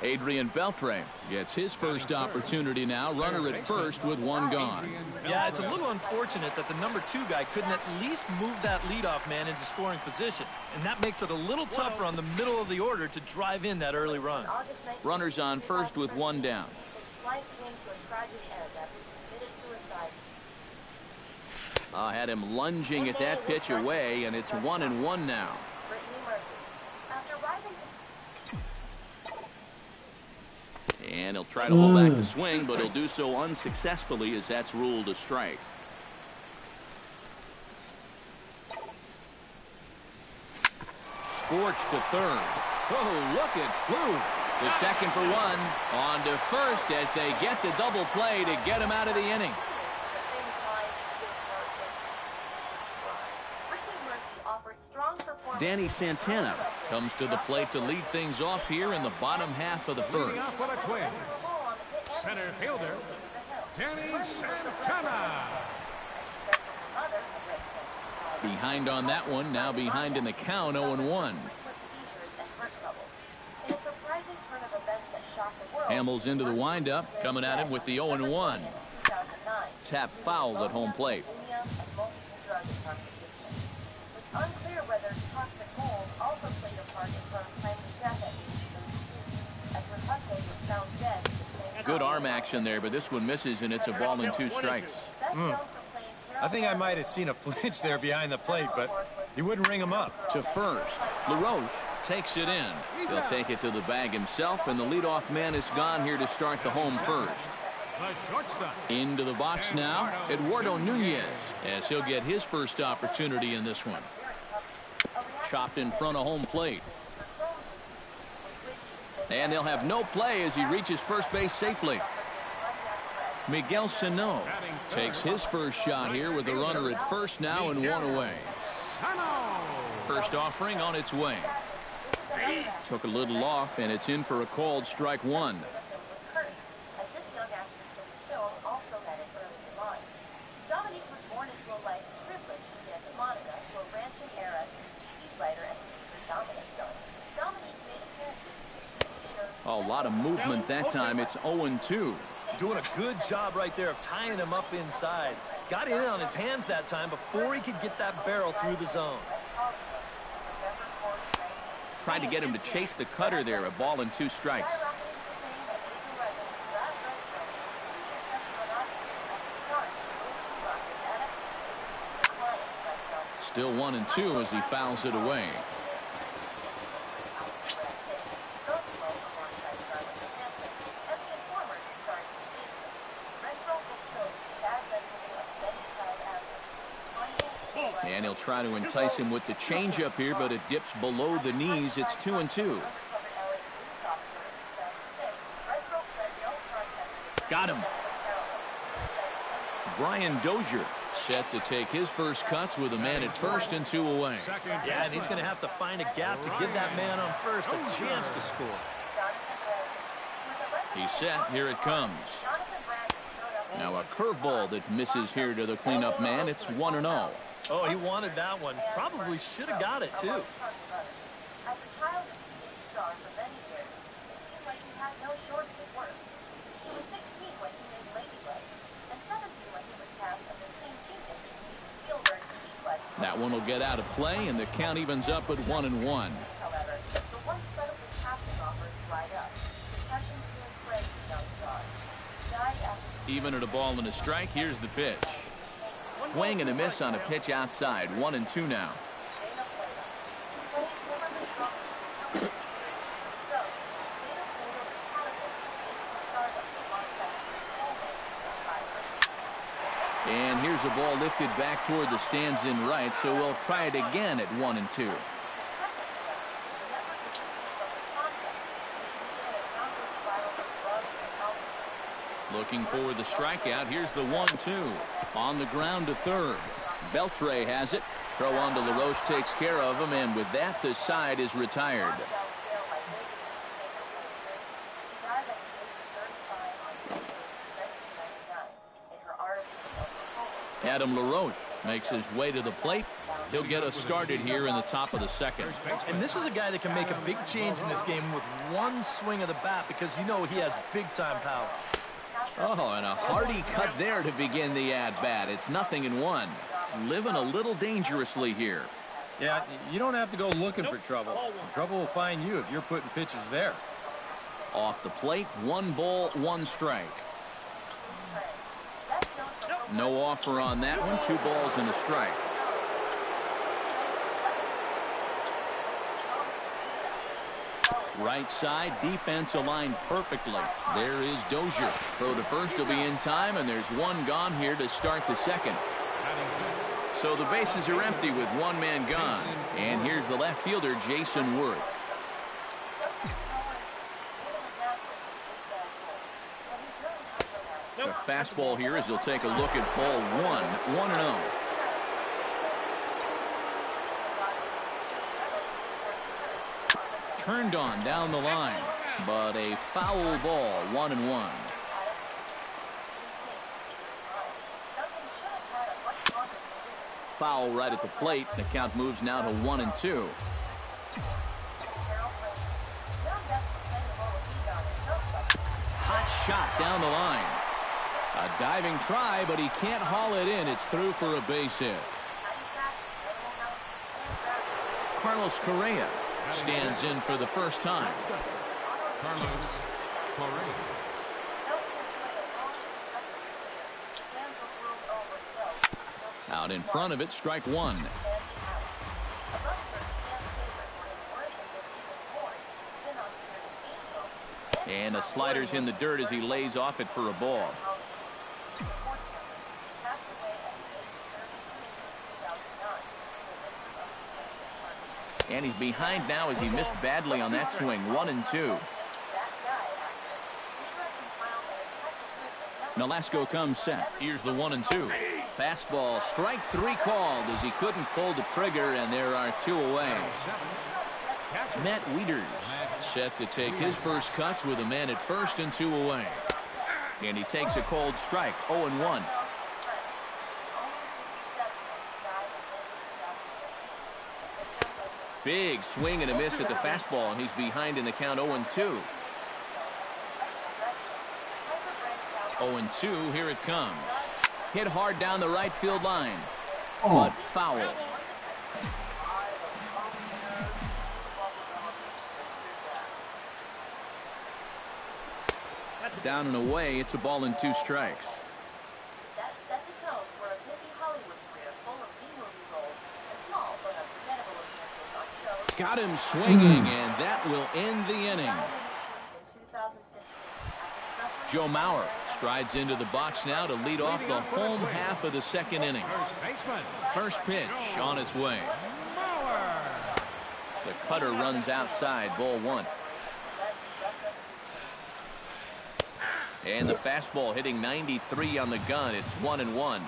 Adrian Beltre gets his first opportunity now. Runner at first with one gone. Yeah, it's a little unfortunate that the number 2 guy couldn't at least move that leadoff man into scoring position. And that makes it a little tougher on the middle of the order to drive in that early run. Runners on first with one down. Had him lunging at that pitch away, and it's 1-1 now. And he'll try to hold back the swing, but he'll do so unsuccessfully as that's ruled a strike. Scorched to third. Oh, look at Blue. The second for one. On to first as they get the double play to get him out of the inning. Danny Santana comes to the plate to lead things off here in the bottom half of the first. Leading off for the Twins, center fielder, Danny Santana. Behind on that one, now behind in the count, 0-1. Hamels into the windup, coming at him with the 0-1. Tap foul at home plate. Unclear whether toxic mold also played a part in Trump's timely death as Rapunzel was found dead. Good arm action there, but this one misses, and it's a ball and 2 strikes. I think I might have seen a flinch there behind the plate, but he wouldn't ring him up. To first, LaRoche takes it in. He'll take it to the bag himself, and the leadoff man is gone here to start the home first. The shortstop. Into the box now, Eduardo Nunez, as he'll get his first opportunity in this one. Chopped in front of home plate. And they'll have no play as he reaches first base safely. Miguel Sano takes his first shot here with a runner at first now and one away. First offering on its way. Took a little off, and it's in for a called strike one. A lot of movement that time. It's 0-2. Doing a good job right there of tying him up inside. Got in on his hands that time before he could get that barrel through the zone. Tried to get him to chase the cutter there. A ball and 2 strikes. Still 1-2 as he fouls it away. And he'll try to entice him with the changeup here, but it dips below the knees. It's 2-2. Got him. Brian Dozier Set to take his first cuts with a man at first and 2 away. Yeah, and he's going to have to find a gap to give that man on first a chance to score. He's set. Here it comes. Now a curveball that misses here to the cleanup man. It's 1-0. Oh, he wanted that one. Probably should have got it, too. As a child and TV star for many years, it seemed like he had no shortage of work. He was 16 when he made Ladybug, and 17 when he was cast as a teen genius in Spielberg's Conquest. That one will get out of play, and the count evens up at 1-1. However, the once plentiful casting offers dried up. Depression soon plagued the young star. He died after Even at a ball and a strike, here's the pitch. Swing and a miss on a pitch outside. 1-2 now. And here's a ball lifted back toward the stands in right, so we'll try it again at 1-2. Looking for the strikeout. Here's the 1-2. On the ground to third. Beltre has it. Throw on to LaRoche takes care of him, and with that, the side is retired. Adam LaRoche makes his way to the plate. He'll get us started here in the top of the second. And this is a guy that can make a big change in this game with one swing of the bat because you know he has big-time power. Oh, and a hearty cut there to begin the at-bat. It's 0-1. Living a little dangerously here. Yeah, you don't have to go looking for trouble. Trouble will find you if you're putting pitches there. Off the plate, 1 ball, 1 strike. No offer on that one. 2 balls and a strike. Right side, defense aligned perfectly. There is Dozier. Throw to first will be in time, and there's 1 gone here to start the second. So the bases are empty with 1 man gone. And here's the left fielder, Jason Worth. The fastball here as he'll take a look at ball 1, 1-0. Turned on down the line, but a foul ball, 1-1. Foul right at the plate. The count moves now to 1-2. Hot shot down the line. A diving try, but he can't haul it in. It's through for a base hit. Carlos Correa stands in for the first time. Carlos Correa. Out in front of it, strike 1. And the slider's in the dirt as he lays off it for a ball. And he's behind now as he missed badly on that swing. 1-2. Nolasco comes set. Here's the 1-2. Fastball, strike 3 called as he couldn't pull the trigger, and there are 2 away. Matt Wieters set to take his first cuts with a man at first and 2 away. And he takes a cold strike. 0-1. Big swing and a miss at the fastball, and he's behind in the count. 0-2. 0-2, here it comes. Hit hard down the right field line, but foul. Down and away, it's a ball and 2 strikes. That set the tone for a busy Hollywood career full of B-movie roles and small but unforgettable appearances on shows. Got him swinging, and that will end the inning. In 2015, Joe Mauer strides into the box now to lead off the home half of the second inning. First pitch on its way. The cutter runs outside, ball 1. And the fastball hitting 93 on the gun. It's 1-1.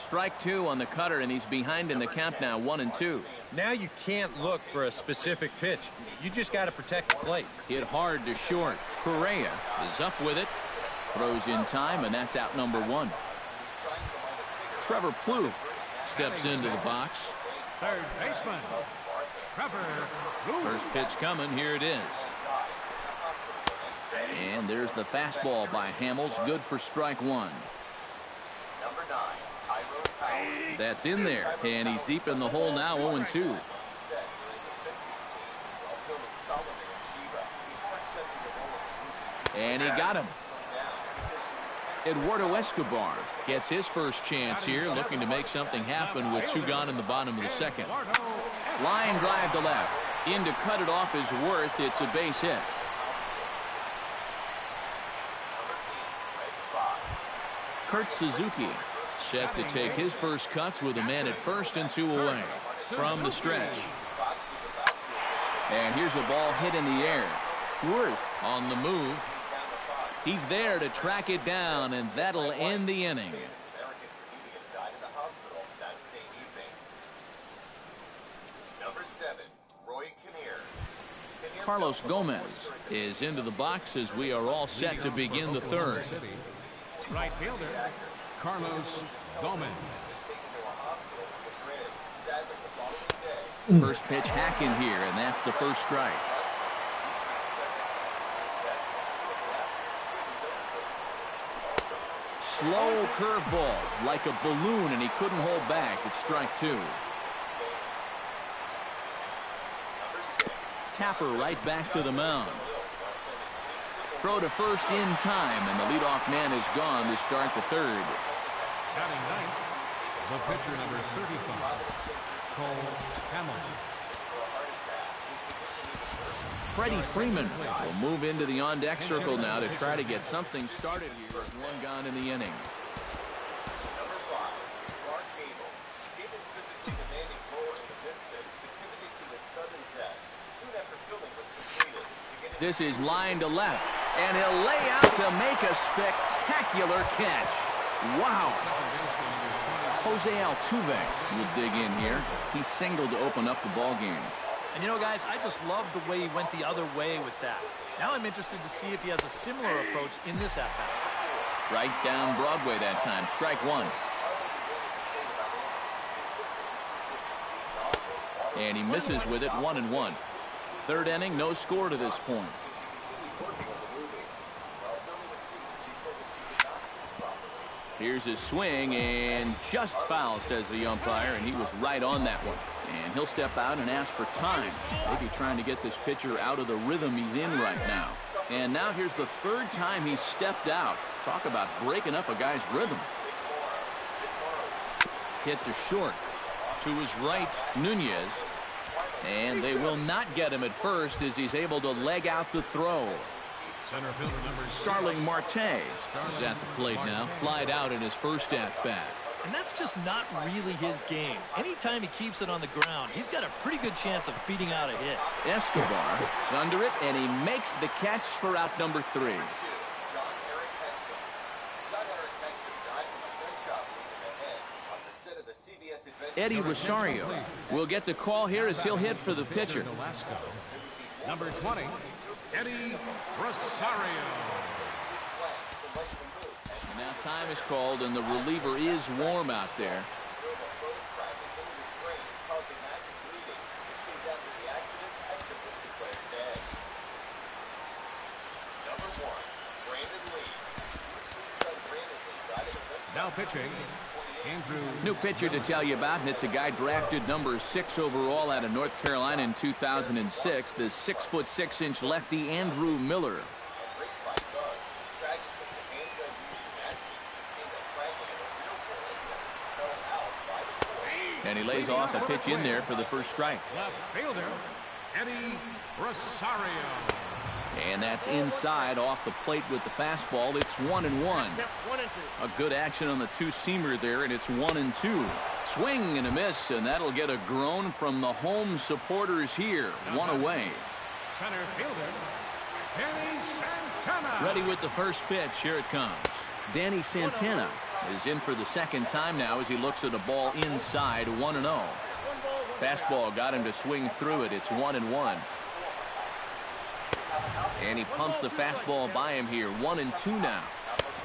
strike two on the cutter, and he's behind in the count now, 1-2. Now you can't look for a specific pitch. You just got to protect the plate. Hit hard to short. Correa is up with it. Throws in time, and that's out number one. Trevor Plouffe steps into the box. Third baseman, Trevor Plouffe. First pitch coming. Here it is. And there's the fastball by Hamels. Good for strike one. That's in there. And he's deep in the hole now, 0-2. And he got him. Eduardo Escobar gets his first chance here, looking to make something happen with two gone in the bottom of the second. Line drive to left. In to cut it off is Worth. It's a base hit. Kurt Suzuki set to take his first cuts with a man at first and two away from the stretch. And here's a ball hit in the air. Worth on the move. He's there to track it down, and that'll end the inning. Carlos Gomez is into the box as we are all set to begin the third. Right fielder, Carlos Gomez. First pitch hack in here, and that's the first strike. Slow curveball, like a balloon, and he couldn't hold back. It's strike two. Tapper right back to the mound. Throw to first in time, and the leadoff man is gone to start the third. Batting ninth, the pitcher number 35, Cole Hamels. Freddie Freeman will move into the on-deck circle now to try to get something started here with one gone in the inning. This is line to left, and he'll lay out to make a spectacular catch. Wow. Jose Altuve will dig in here. He singled to open up the ball game. And you know, guys, I just love the way he went the other way with that. Now I'm interested to see if he has a similar approach in this at-bat. Right down Broadway that time. Strike one. And he misses with it, 1-1. Third inning, no score to this point. Here's his swing, and just foul, says the umpire, and he was right on that one. And he'll step out and ask for time. Maybe trying to get this pitcher out of the rhythm he's in right now. And now here's the third time he's stepped out. Talk about breaking up a guy's rhythm. Hit to short. To his right, Nunez. And they will not get him at first as he's able to leg out the throw. Center fielder number Starling Marte is at the plate now. Flied out in his first at-bat. And that's just not really his game. Anytime he keeps it on the ground, he's got a pretty good chance of beating out a hit. Escobar is under it, and he makes the catch for out number 3. Eddie Rosario will get the call here as he'll hit for the pitcher. Number 20, Eddie Rosario. And now time is called, and the reliever is warm out there. Now pitching, Andrew. New pitcher to tell you about, and it's a guy drafted number 6 overall out of North Carolina in 2006, the 6'6" lefty Andrew Miller. And he lays off a pitch in there for the first strike. Left fielder, Eddie Rosario. And that's inside off the plate with the fastball. It's 1-1. A good action on the two-seamer there, and it's 1-2. Swing and a miss, and that'll get a groan from the home supporters here. One away. Center fielder, Danny Santana. Ready with the first pitch. Here it comes. Danny Santana is in for the second time now as he looks at a ball inside 1-0. Fastball got him to swing through it. It's 1-1. And he pumps the fastball by him here. 1-2 now.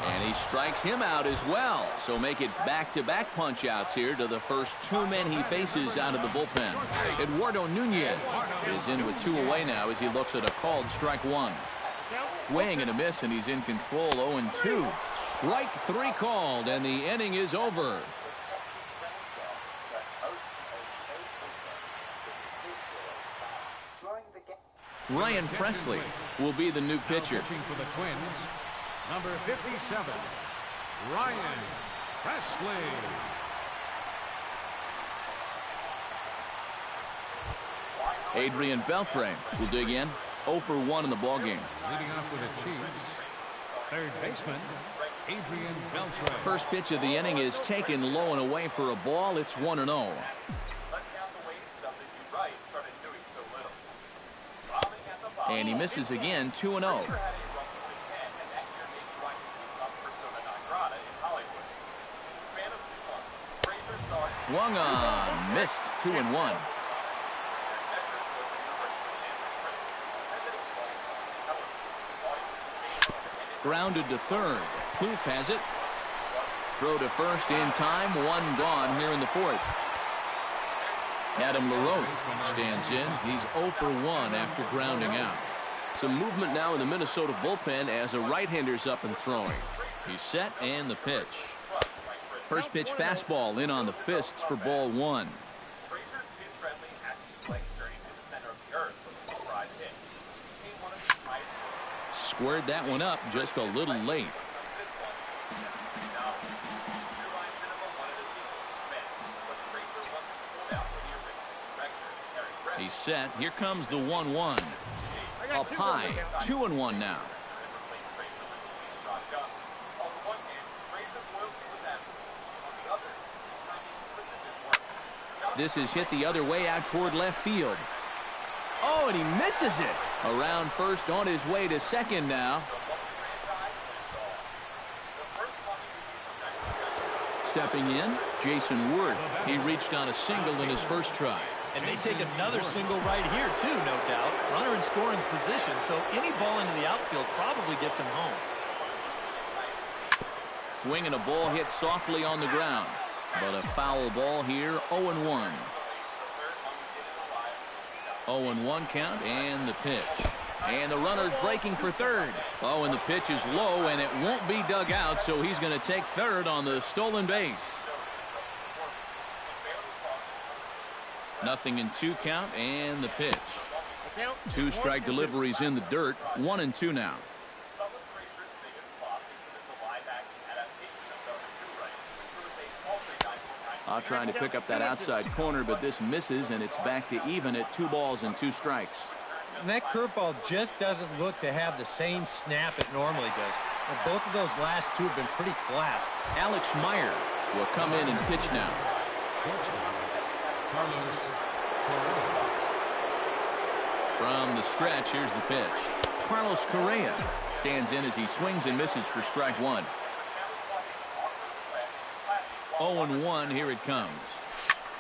And he strikes him out as well. So make it back-to-back punch-outs here to the first two men he faces out of the bullpen. Eduardo Nunez is in with 2 away now as he looks at a called strike 1. Swing and a miss, and he's in control. 0-2. Strike 3 called, and the inning is over. Ryan Presley will be the new pitcher. Pitching for the Twins, number 57, Ryan Presley. Adrian Beltre will dig in. 0 for 1 in the ballgame. Leading off with the Chiefs, third baseman, Adrian Beltre. First pitch of the inning is taken low and away for a ball. It's 1-0. And he misses again, 2-0. Swung on, missed, 2-1. Grounded to third. Kloof has it. Throw to first in time. 1 gone here in the 4th. Adam LaRoche stands in. He's 0 for 1 after grounding out. Some movement now in the Minnesota bullpen as a right-hander's up and throwing. He's set and the pitch. First pitch fastball in on the fists for ball 1. Squared that one up just a little late. He's set. Here comes the 1-1. Up high. 2-1 now. This is hit the other way out toward left field. Oh, and he misses it. Around first, on his way to second now. Stepping in, Jason Worth. He reached on a single in his first try. And they take another single right here, too, no doubt. Runner in scoring position, so any ball into the outfield probably gets him home. Swing and a ball hit softly on the ground. But a foul ball here, 0-1. 0-1 count and the pitch. And the runner's breaking for third. Oh, and the pitch is low, and it won't be dug out, so he's going to take third on the stolen base. 0-2 count and the pitch. 2 strike deliveries in the dirt. 1-2 now. Trying to pick up that outside corner, but this misses, and it's back to even at 2 balls and 2 strikes. And that curveball just doesn't look to have the same snap it normally does. And both of those last 2 have been pretty flat. Alex Meyer will come in and pitch now. From the stretch, here's the pitch. Carlos Correa stands in as he swings and misses for strike 1. 0-1, here it comes.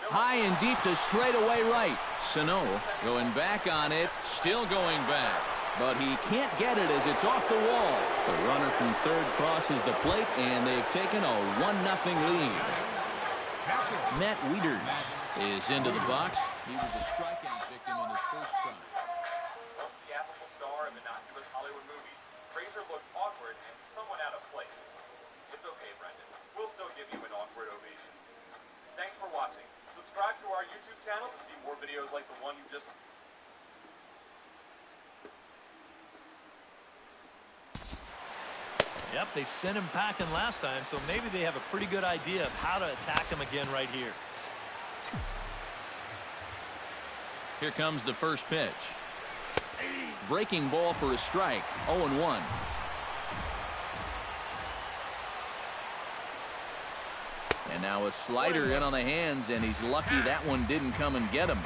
High and deep to straightaway right. Sano going back on it, still going back. But he can't get it as it's off the wall. The runner from third crosses the plate, and they've taken a 1-0 lead. Matt Wieters is into the box. He was a strikeout victim in his first try. The affable star of innocuous Hollywood movies, Fraser looked awkward and somewhat out of place. It's okay, Brendan. We'll still give you an awkward ovation. Thanks for watching. Subscribe to our YouTube channel to see more videos like the one you just... Yep, they sent him packing last time, so maybe they have a pretty good idea of how to attack him again right here. Here comes the first pitch. Breaking ball for a strike. 0-1. And now a slider in on the hands, and he's lucky that one didn't come and get him.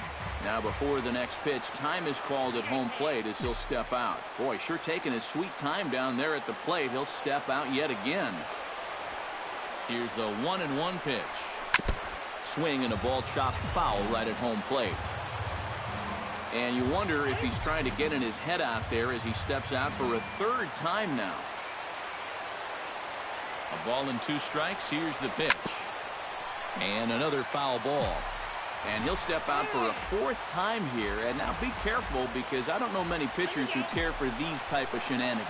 Now before the next pitch, time is called at home plate as he'll step out. Boy, sure taking his sweet time down there at the plate. He'll step out yet again. Here's the 1-1 pitch. Swing and a ball chopped foul right at home plate. And you wonder if he's trying to get in his head out there as he steps out for a third time now. A ball and 2 strikes. Here's the pitch. And another foul ball. And he'll step out for a 4th time here. And now be careful, because I don't know many pitchers who care for these type of shenanigans.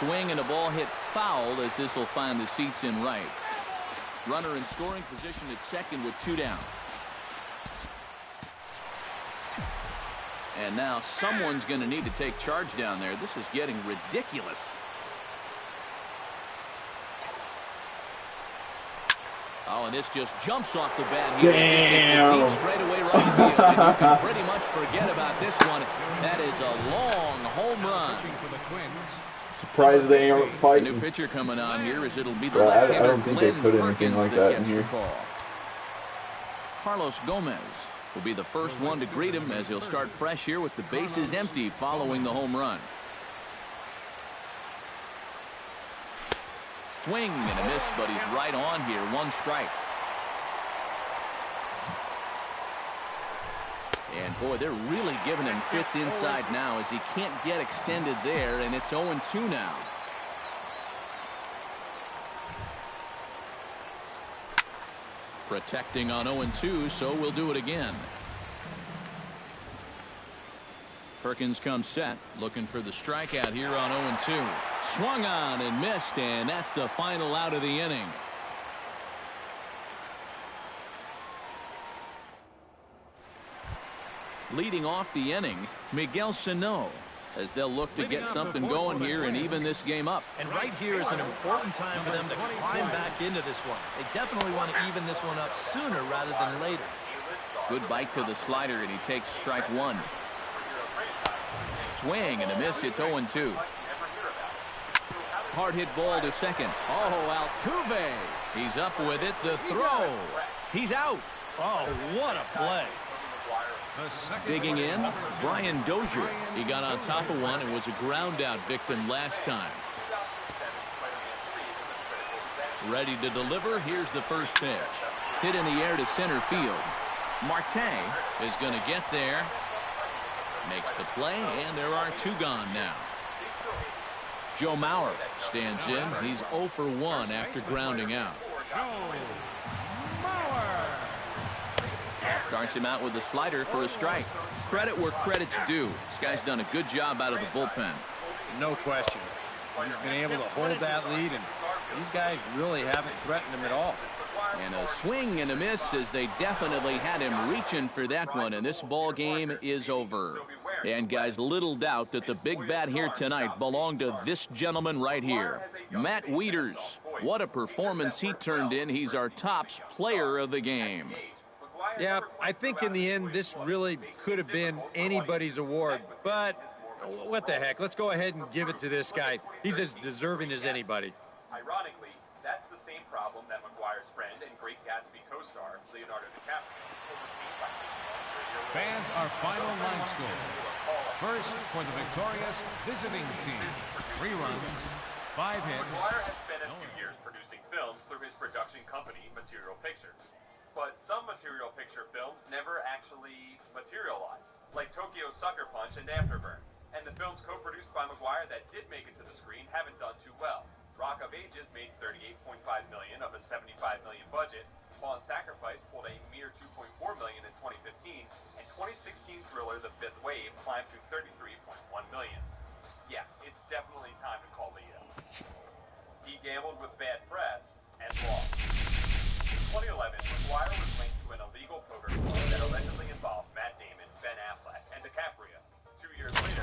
Swing and a ball hit foul as this will find the seats in right. Runner in scoring position at second with 2 down. And now someone's going to need to take charge down there. This is getting ridiculous. Oh, and this just jumps off the bat here. Damn. Deep straightaway right field, and you can pretty much forget about this one. That is a long home run. Surprised they aren't The fighting. new pitcher coming on here is it'll be the Bro, I left-hander don't think they Glenn put anything Perkins like that that gets in the here. call. Carlos Gomez will be the first one to greet him as he'll start fresh here with the bases empty following the home run. Swing and a miss, but he's right on here. 1 strike. And boy, they're really giving him fits inside now as he can't get extended there, and it's 0-2 now. Protecting on 0-2, so we'll do it again. Perkins comes set, looking for the strikeout here on 0-2. Swung on and missed, and that's the final out of the inning. Leading off the inning, Miguel Sano, as they'll look to get something going here and even this game up. And right here is an important time for them to climb back into this one. They definitely want to even this one up sooner rather than later. Good bite to the slider, and he takes strike 1. Swing and a miss. It's 0-2. Hard hit ball to second. Oh, Altuve. He's up with it. The throw. He's out. Oh, what a play. Digging in, Brian Dozier. He got on top of one and was a ground out victim last time. Ready to deliver. Here's the first pitch. Hit in the air to center field. Marte is going to get there. Makes the play, and there are 2 gone now. Joe Mauer stands in. He's 0 for 1 after grounding out. Starts him out with a slider for a strike. Credit where credit's due. This guy's done a good job out of the bullpen. No question. He's been able to hold that lead, and these guys really haven't threatened him at all. And a swing and a miss as they definitely had him reaching for that one, and this ball game is over. And guys, little doubt that the big bat here tonight belonged to this gentleman right here, Matt Wieters. What a performance he turned in. He's our tops player of the game. Yeah, I think in the end this really could have been anybody's award, but what the heck? Let's go ahead and give it to this guy. He's as deserving as anybody. Ironically, that's the same problem that McGuire's friend and Great Gatsby co-star Leonardo DiCaprio overcame by Fans, our final line score. First for the victorious visiting team. 3 runs, 5 hits. McGuire has spent a few years producing films through his production company, Material Pictures. But some Material Picture films never actually materialize, like Tokyo Sucker Punch and Afterburn. And the films co-produced by McGuire that did make it to the screen haven't done too well. Rock of Ages made $38.5 million of a $75 million budget. Pawn Sacrifice pulled a mere $2.4 million in 2015, and 2016 thriller The Fifth Wave climbed to $33.1 million. Yeah, it's definitely time to call Leo. He gambled with bad press and lost. In 2011, McGuire was linked to an illegal poker club that allegedly involved Matt Damon, Ben Affleck, and DiCaprio. 2 years later,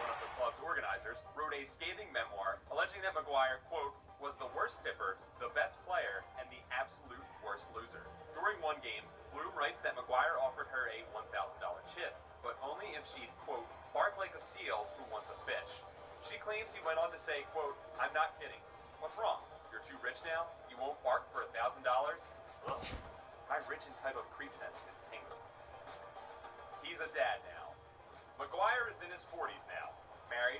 one of the club's organizers wrote a scathing memoir alleging that McGuire, quote, was the worst tipper, the best player, and the absolute worst loser. During one game, Bloom writes that McGuire offered her a $1,000 chip, but only if she'd, quote, bark like a seal who wants a fish. She claims he went on to say, quote, I'm not kidding. What's wrong? You're too rich now? You won't bark for $1,000? Ugh. My rich entitled creep sense is tingling. He's a dad now. McGuire is in his 40s now, married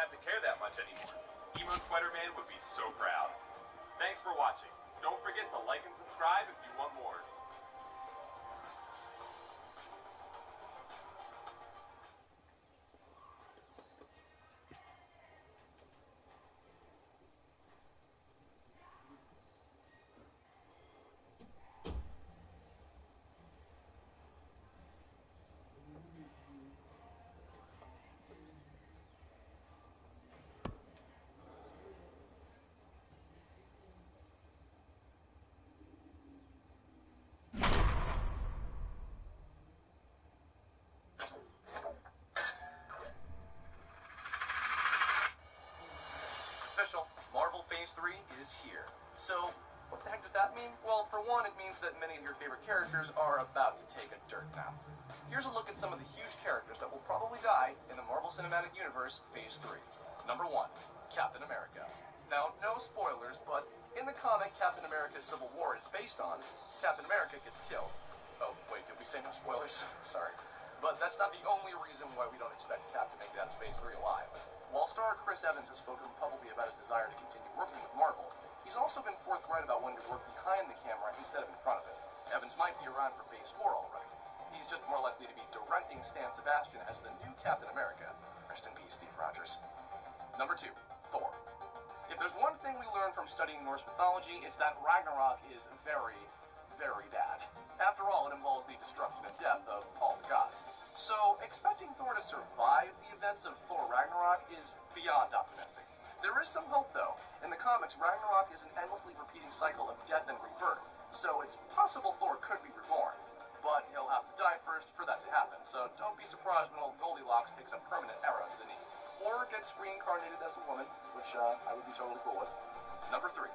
have to care that much anymore. Emo Spider-Man would be so proud. Thanks for watching. Don't forget to like and subscribe if you want more. Official, Marvel Phase 3 is here. So, what the heck does that mean? Well, for one, it means that many of your favorite characters are about to take a dirt nap. Here's a look at some of the huge characters that will probably die in the Marvel Cinematic Universe Phase 3. Number 1, Captain America. Now, no spoilers, but in the comic Captain America Civil War is based on, Captain America gets killed. Oh, wait, did we say no spoilers? Sorry. But that's not the only reason why we don't expect Cap to make it out of Phase 3 alive. While star Chris Evans has spoken publicly about his desire to continue working with Marvel, he's also been forthright about wanting to work behind the camera instead of in front of it. Evans might be around for Phase 4 already. He's just more likely to be directing Stan Sebastian as the new Captain America. Rest in peace, Steve Rogers. Number 2, Thor. If there's one thing we learned from studying Norse mythology, it's that Ragnarok is very, very bad. After all, it involves the destruction and death of all the gods. So, expecting Thor to survive the events of Thor Ragnarok is beyond optimistic. There is some hope, though. In the comics, Ragnarok is an endlessly repeating cycle of death and rebirth, so it's possible Thor could be reborn. But he'll have to die first for that to happen, so don't be surprised when old Goldilocks takes a permanent arrow to the knee. Or gets reincarnated as a woman, which I would be totally cool with. Number 3,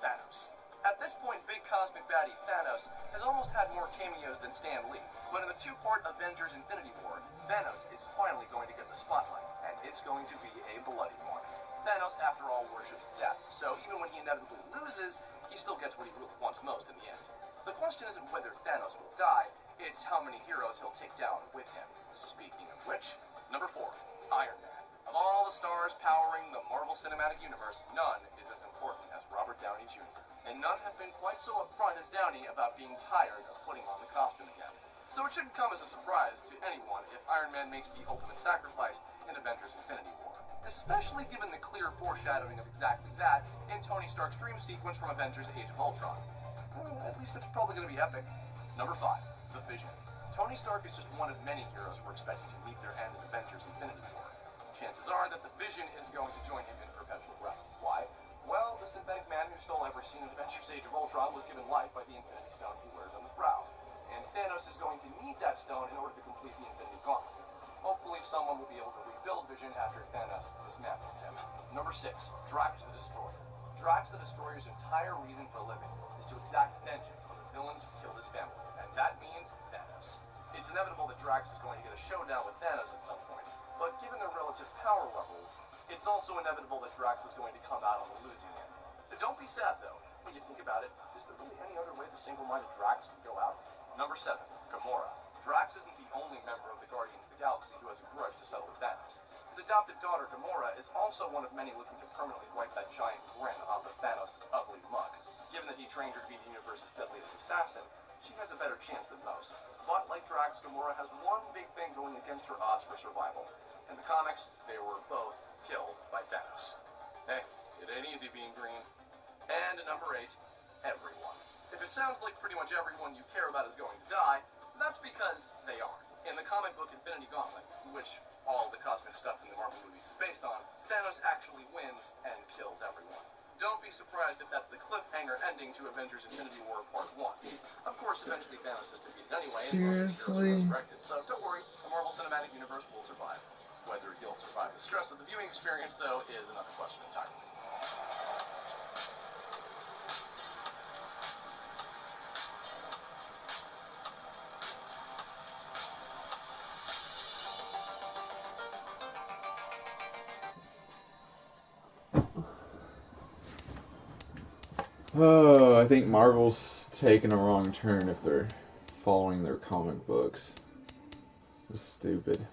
Thanos. At this point, big cosmic baddie Thanos has almost had more cameos than Stan Lee, but in the 2-part Avengers Infinity War, Thanos is finally going to get the spotlight, and it's going to be a bloody one. Thanos, after all, worships death, so even when he inevitably loses, he still gets what he really wants most in the end. The question isn't whether Thanos will die, it's how many heroes he'll take down with him. Speaking of which, number 4, Iron Man. Of all the stars powering the Marvel Cinematic Universe, none is as important as Robert Downey Jr., and none have been quite so upfront as Downey about being tired of putting on the costume again. So it shouldn't come as a surprise to anyone if Iron Man makes the ultimate sacrifice in Avengers Infinity War, especially given the clear foreshadowing of exactly that in Tony Stark's dream sequence from Avengers Age of Ultron. At least it's probably going to be epic. Number 5, The Vision. Tony Stark is just one of many heroes we're expecting to meet their end in Avengers Infinity War. Chances are that the Vision is going to join him in perpetual rest. Why? Well, the synthetic man who stole every scene in Avengers Age of Ultron was given life by the Infinity Stone he wears on his brow. And Thanos is going to need that stone in order to complete the Infinity Gauntlet. Hopefully someone will be able to rebuild Vision after Thanos dismantles him. Number 6, Drax the Destroyer. Drax the Destroyer's entire reason for living is to exact vengeance on the villains who killed his family, and that means Thanos. It's inevitable that Drax is going to get a showdown with Thanos at some point, but given their relative power levels, it's also inevitable that Drax is going to come out on the losing end. Don't be sad, though. When you think about it, is there really any other way the single-minded Drax can go out? Number 7, Gamora. Drax isn't the only member of the Guardians of the Galaxy who has a grudge to settle with Thanos. His adopted daughter, Gamora, is also one of many looking to permanently wipe that giant grin off of Thanos' ugly mug. Given that he trained her to be the universe's deadliest assassin, she has a better chance than most. But like Drax, Gamora has one big thing going against her odds for survival. In the comics, they were both killed by Thanos. Hey, it ain't easy being green. And number 8, everyone. If it sounds like pretty much everyone you care about is going to die, that's because they aren't. In the comic book Infinity Gauntlet, which all the cosmic stuff in the Marvel movies is based on, Thanos actually wins and kills everyone. Don't be surprised if that's the cliffhanger ending to Avengers Infinity War Part 1. Of course, eventually Thanos is defeated anyway. Seriously? And so don't worry, the Marvel Cinematic Universe will survive. Whether he'll survive the stress of the viewing experience, though, is another question entirely. Oh, I think Marvel's taking a wrong turn if they're following their comic books. It was stupid.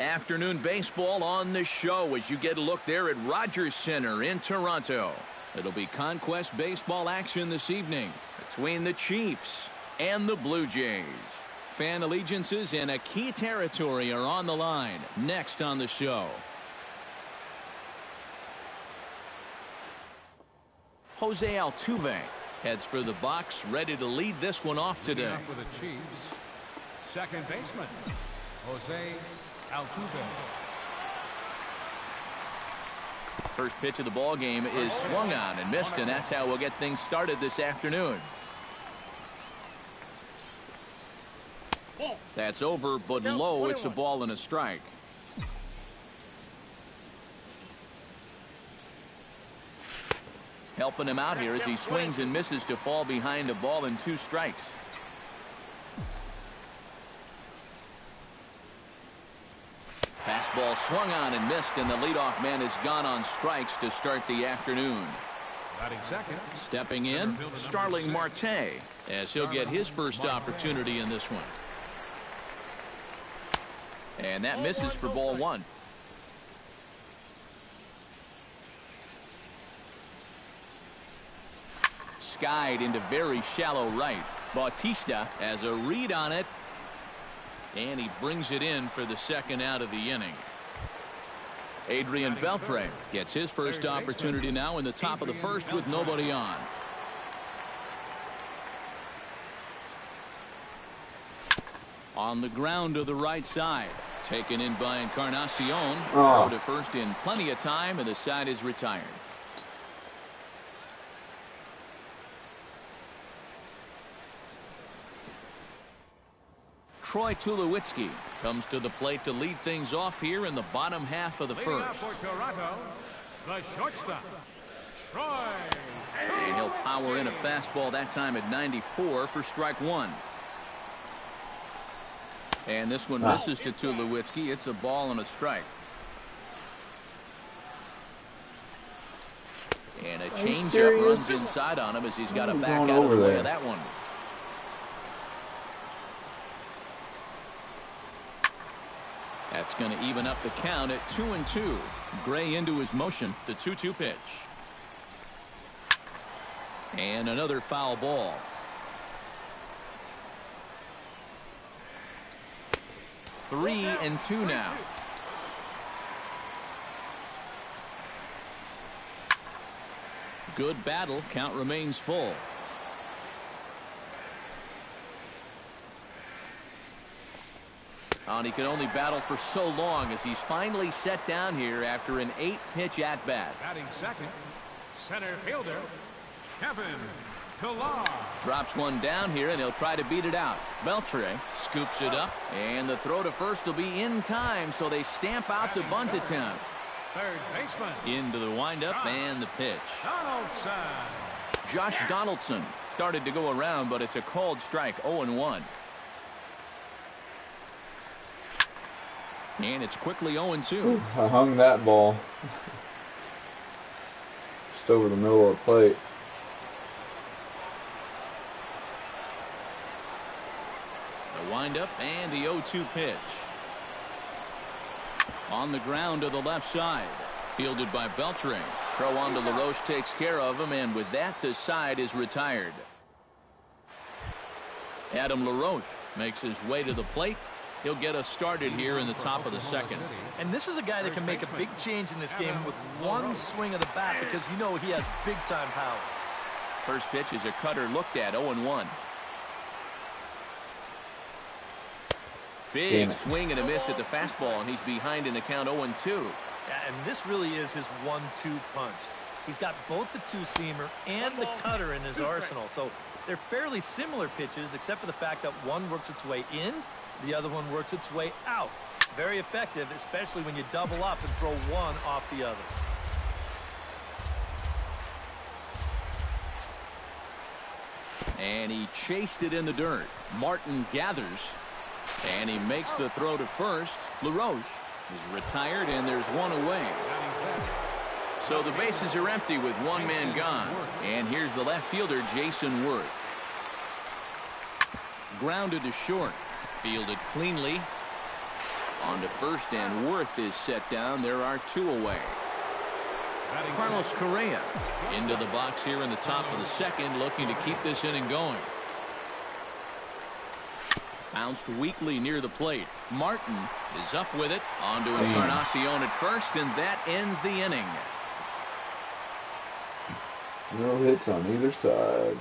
Afternoon baseball on the show as you get a look there at Rogers Center in Toronto. It'll be Conquest baseball action this evening between the Chiefs and the Blue Jays. Fan allegiances in a key territory are on the line next on the show. Jose Altuve heads for the box, ready to lead this one off today. Leading up for the Chiefs, second baseman, Jose Altuve. First pitch of the ball game is swung on and missed, and that's how we'll get things started this afternoon. That's over, but low. It's a ball and a strike. Helping him out here as he swings and misses to fall behind a ball and 2 strikes. Fastball swung on and missed, and the leadoff man is gone on strikes to start the afternoon. Batting second. Stepping in, Starling Marte, as he'll get his first opportunity in this one. And that misses for ball 1. Skied into very shallow right. Bautista has a read on it, and he brings it in for the second out of the inning. Adrian Beltre gets his first opportunity now in the top of the first with nobody on. On the ground to the right side. Taken in by Encarnacion. Throw to first in plenty of time, and the side is retired. Troy Tulowitzki comes to the plate to lead things off here in the bottom half of the Leading first. up for Toronto, the shortstop, Troy. And he'll power in a fastball that time at 94 for strike 1. And this one misses to Tulowitzki. It's a ball and a strike. And a changeup runs inside on him as he's got to back out of the way of that one. That's going to even up the count at 2-2. Gray into his motion. The 2-2 pitch. And another foul ball. 3-2 now. Good battle. Count remains full. And he can only battle for so long as he's finally set down here after an 8-pitch at-bat. Batting second, center fielder, Kevin Pillar. Drops one down here, and he'll try to beat it out. Beltre scoops it up, and the throw to first will be in time, so they stamp out the bunt attempt. Third baseman. Into the windup and the pitch. Donaldson. Josh Donaldson started to go around, but it's a called strike, 0-1. And it's quickly 0-2. I hung that ball just over the middle of the plate. The windup and the 0-2 pitch. On the ground to the left side. Fielded by Beltre. Throw on to LaRoche takes care of him, and with that, the side is retired. Adam LaRoche makes his way to the plate. He'll get us started here in the top of the second. And this is a guy that can make a big change in this game with one swing of the bat, because you know he has big-time power. First pitch is a cutter looked at, 0-1. Big swing and a miss at the fastball, and he's behind in the count 0-2. Yeah, and this really is his 1-2 punch. He's got both the two-seamer and the cutter in his arsenal. So they're fairly similar pitches, except for the fact that one works its way in, the other one works its way out. Very effective, especially when you double up and throw one off the other. And he chased it in the dirt. Martin gathers, and he makes the throw to first. LaRoche is retired, and there's one away. So the bases are empty with one man gone. And here's the left fielder, Jason Worth. Grounded to short. Fielded cleanly. On to first, and Worth is set down. There are 2 away. Carlos Correa into the box here in the top of the second, looking to keep this inning going. Bounced weakly near the plate. Martin is up with it. On to Encarnacion at first, and that ends the inning. No hits on either side.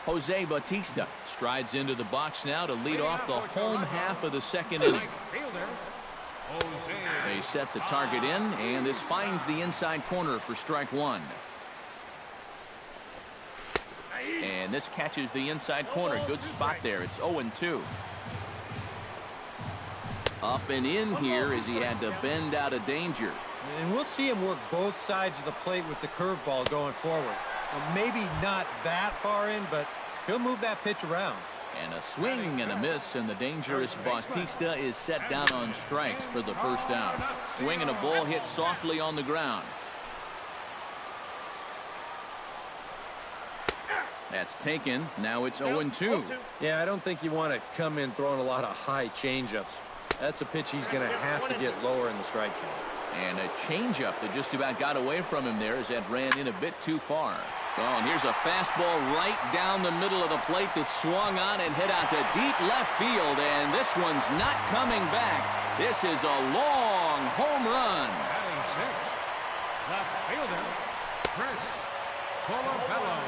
Jose Bautista strides into the box now to lead off the home half of the second inning. They set the target in, and this finds the inside corner for strike 1. And this catches the inside corner. Good spot there. It's 0-2. Up and in here as he had to bend out of danger. And we'll see him work both sides of the plate with the curveball going forward. Well, maybe not that far in, but he'll move that pitch around. And a swing and a miss, and the dangerous Bautista is set down on strikes for the first out. Swing and a ball hit softly on the ground. That's taken. Now it's 0-2. Yeah, I don't think you want to come in throwing a lot of high changeups. That's a pitch he's going to have to get lower in the strike zone. And a changeup that just about got away from him there as that ran in a bit too far. Oh, and here's a fastball right down the middle of the plate that swung on and hit out to deep left field, and this one's not coming back. This is a long home run. Batting 6, left fielder, Chris Colabello.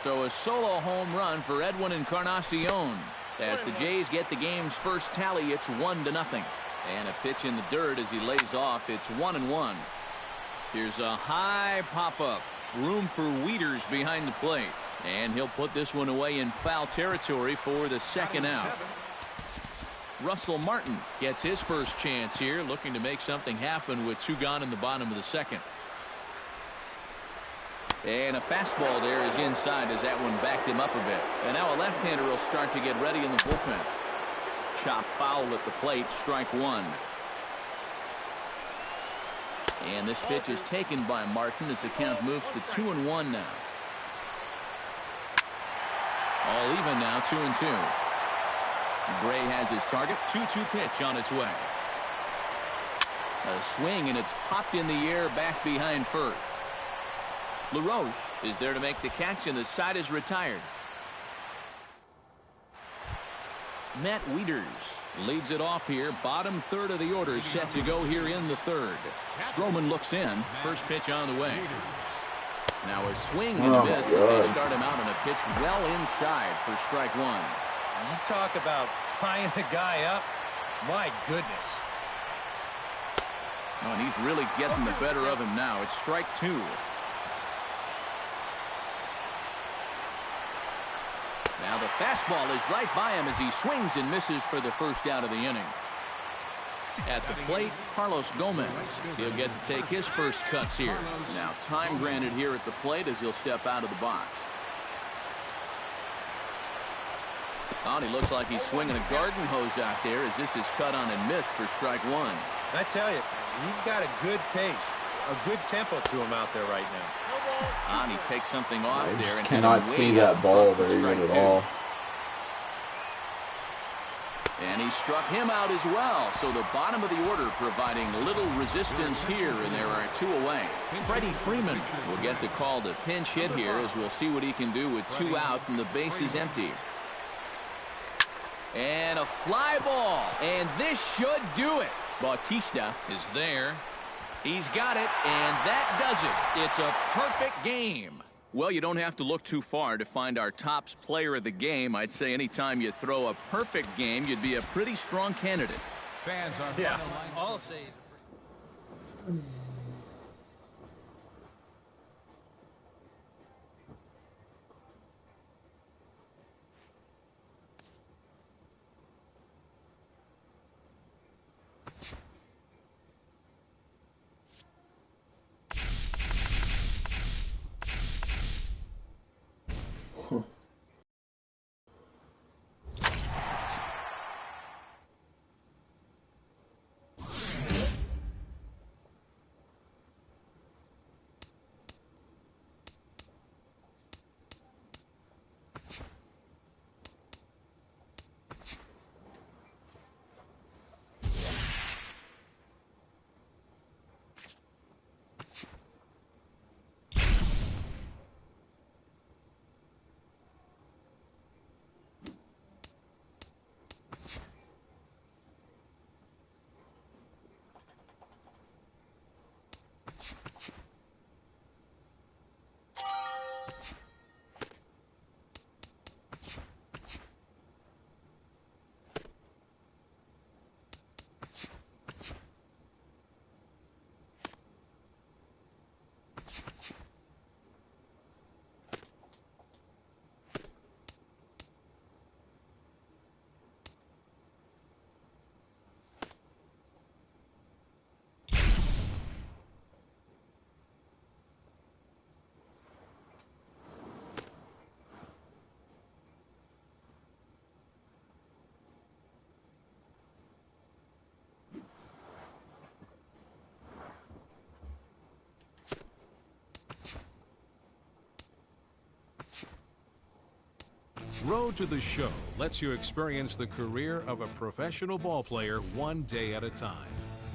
So a solo home run for Edwin Encarnacion. As the Jays get the game's first tally, it's 1-0. And a pitch in the dirt as he lays off. It's 1-1. Here's a high pop-up. Room for Wieters behind the plate. And he'll put this one away in foul territory for the second out. Russell Martin gets his first chance here, looking to make something happen with 2 gone in the bottom of the second. And a fastball there is inside as that one backed him up a bit. And now a left-hander will start to get ready in the bullpen. Chop foul at the plate, strike 1. And this pitch is taken by Martin as the count moves to 2-1 now. All even now, 2-2. Gray has his target. 2-2 pitch on its way. A swing, and it's popped in the air back behind first. LaRoche is there to make the catch, and the side is retired. Matt Wieters leads it off here. Bottom third of the order set to go here in the third. Stroman looks in. First pitch on the way. Now a swing and a miss as they start him out on a pitch well inside for strike 1. You talk about tying the guy up. My goodness. Oh, and he's really getting the better of him now. It's strike 2. Now the fastball is right by him as he swings and misses for the first out of the inning. At the plate, Carlos Gomez. He'll get to take his first cuts here. Now time granted here at the plate as he'll step out of the box. Oh, and he looks like he's swinging a garden hose out there as this is cut on and missed for strike 1. I tell you, he's got a good pace, a good tempo to him out there right now. And he takes something off I there. just And cannot see that ball very good at all. And he struck him out as well. So the bottom of the order providing little resistance here, and there are 2 away. Freddie Freeman will get the call to pinch hit here as we'll see what he can do with 2 out and the base is empty. And a fly ball, and this should do it. Bautista is there. He's got it, and that does it. It's a perfect game. Well, you don't have to look too far to find our tops player of the game. I'd say anytime you throw a perfect game, you'd be a pretty strong candidate. Fans are All I'll say is Road to the Show lets you experience the career of a professional ball player one day at a time.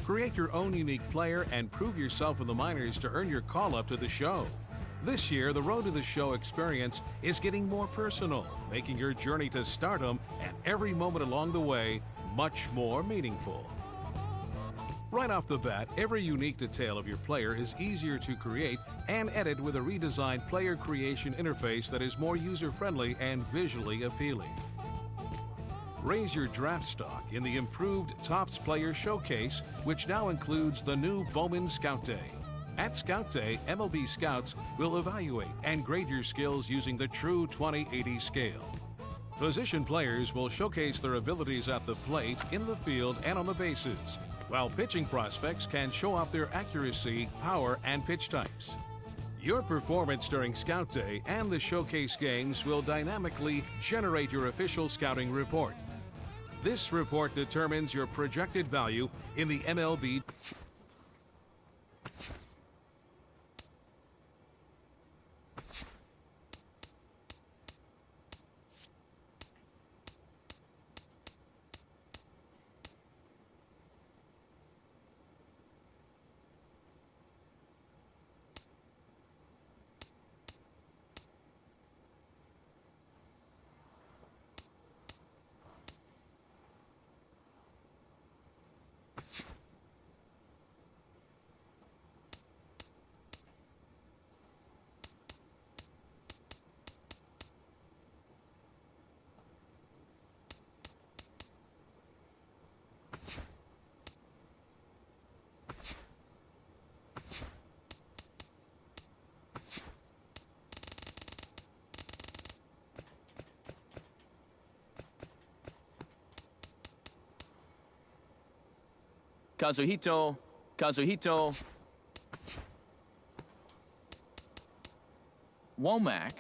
Create your own unique player and prove yourself in the minors to earn your call-up to the show. This year, the Road to the Show experience is getting more personal, making your journey to stardom and every moment along the way much more meaningful. Right off the bat, every unique detail of your player is easier to create and edit with a redesigned player creation interface that is more user-friendly and visually appealing. Raise your draft stock in the improved Topps Player Showcase, which now includes the new Bowman Scout Day. At Scout Day, MLB scouts will evaluate and grade your skills using the true 20/80 scale. Position players will showcase their abilities at the plate, in the field, and on the bases, while pitching prospects can show off their accuracy, power, and pitch types. Your performance during Scout Day and the Showcase games will dynamically generate your official scouting report. This report determines your projected value in the MLB. Kazuhito. Womack.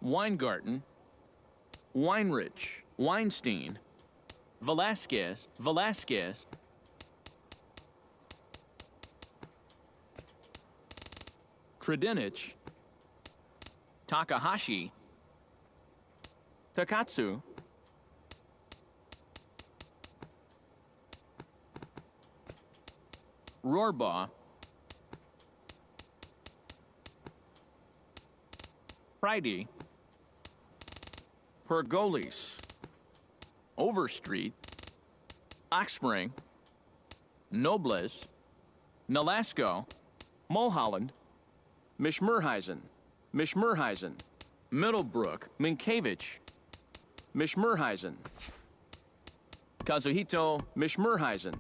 Weingarten. Weinrich. Weinstein. Velasquez. Kredenich. Takahashi. Takatsu. Rohrbaugh. Friday. Pergolis. Overstreet. Oxspring. Nobles. Nolasco. Mulholland. Mishmurheisen. Middlebrook. Minkiewicz. Mishmurheisen. Kazuhito Mishmurheisen.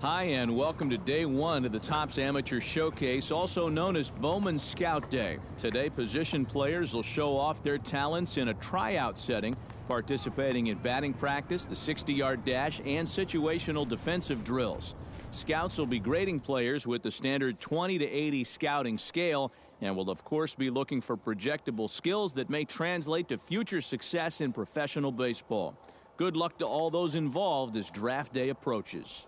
Hi, and welcome to day one of the Topps Amateur Showcase, also known as Bowman Scout Day. Today, position players will show off their talents in a tryout setting, participating in batting practice, the 60-yard dash, and situational defensive drills. Scouts will be grading players with the standard 20 to 80 scouting scale, and will of course be looking for projectable skills that may translate to future success in professional baseball. Good luck to all those involved as draft day approaches.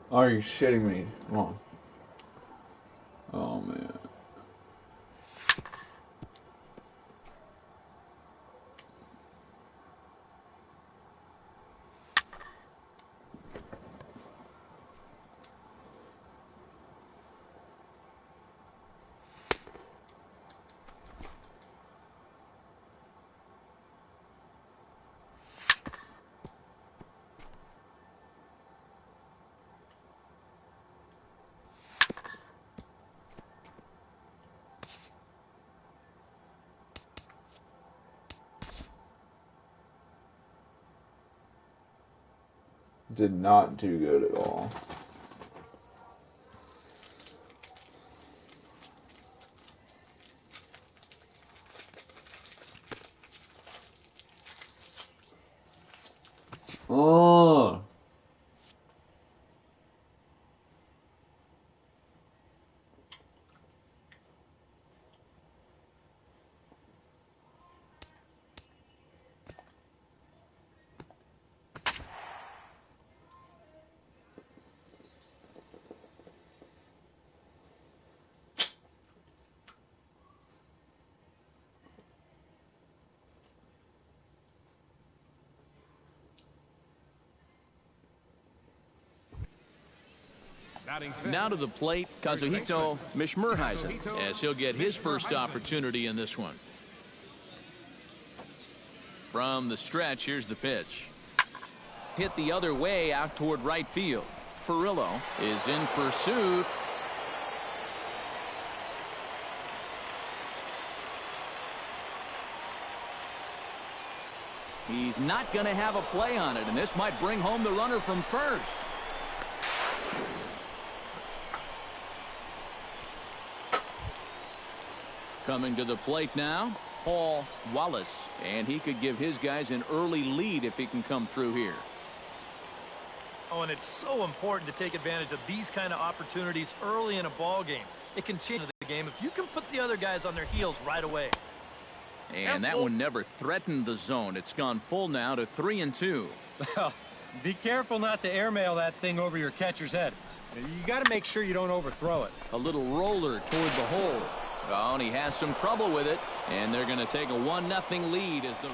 Are you shitting me? Come on. Oh, man. Did not do good at all. Oh. Now to the plate, Kazuhito Mishmurheisen, as he'll get his first opportunity in this one. From the stretch, here's the pitch. Hit the other way out toward right field. Furillo is in pursuit. He's not going to have a play on it, and this might bring home the runner from first. Coming to the plate now, Paul Wallace, and he could give his guys an early lead if he can come through here. Oh, and it's so important to take advantage of these kind of opportunities early in a ball game. It can change the game if you can put the other guys on their heels right away. And that one never threatened the zone. It's gone full now to 3-2. Well, be careful not to airmail that thing over your catcher's head. You got to make sure you don't overthrow it. A little roller toward the hole. Oh, and he has some trouble with it. And they're going to take a 1-0 lead as the...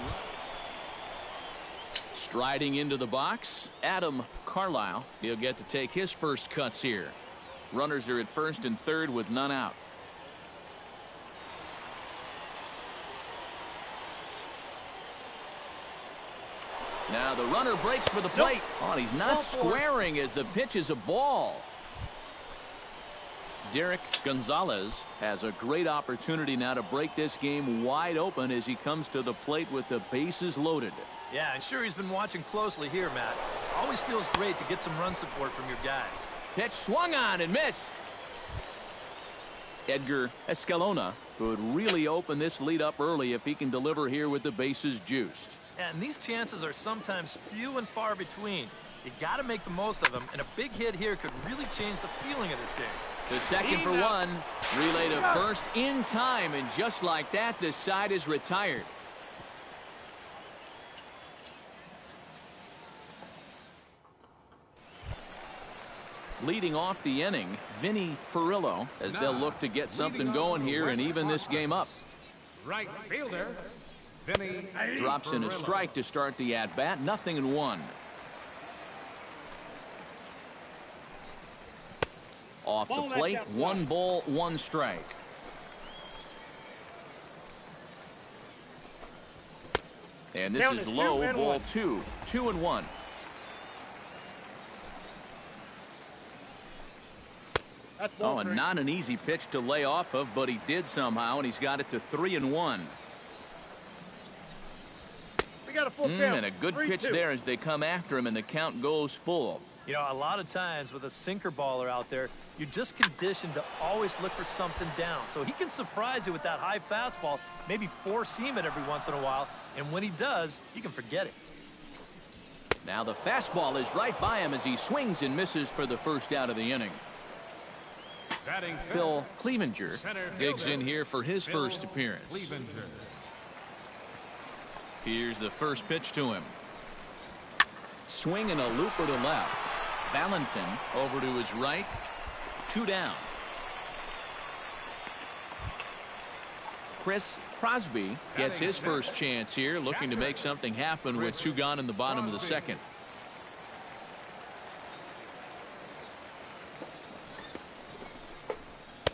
Striding into the box, Adam Carlisle. He'll get to take his first cuts here. Runners are at first and third with none out. Now the runner breaks for the plate. Oh, he's not squaring as the pitch is a ball. Derek Gonzalez has a great opportunity now to break this game wide open as he comes to the plate with the bases loaded. Yeah, and sure he's been watching closely here, Matt. Always feels great to get some run support from your guys. Pitch swung on and missed. Edgar Escalona could really open this lead up early if he can deliver here with the bases juiced. And these chances are sometimes few and far between. You got to make the most of them, and a big hit here could really change the feeling of this game. The second for one. Relay to first in time, and just like that, the side is retired. Leading off the inning, Vinny Furillo, as they'll look to get something going here and even this game up. Right fielder, Vinny Drops in a strike to start the at-bat, 0-1. Off the plate, 1 ball, 1 strike. And this is low, ball 2. 2-1. Oh, and not an easy pitch to lay off of, but he did somehow, and he's got it to 3-1. We got a full count. And a good pitch there as they come after him, and the count goes full. You know, a lot of times with a sinker baller out there, you're just conditioned to always look for something down. So he can surprise you with that high fastball, maybe four-seam it every once in a while, and when he does, you can forget it. Now the fastball is right by him as he swings and misses for the first out of the inning. Phil Clevenger digs in here for his first appearance. Here's the first pitch to him. Swing and a looper to left. Valentin over to his right. 2 down. Chris Crosby gets his first chance here, looking to make something happen with 2 gone in the bottom of the second.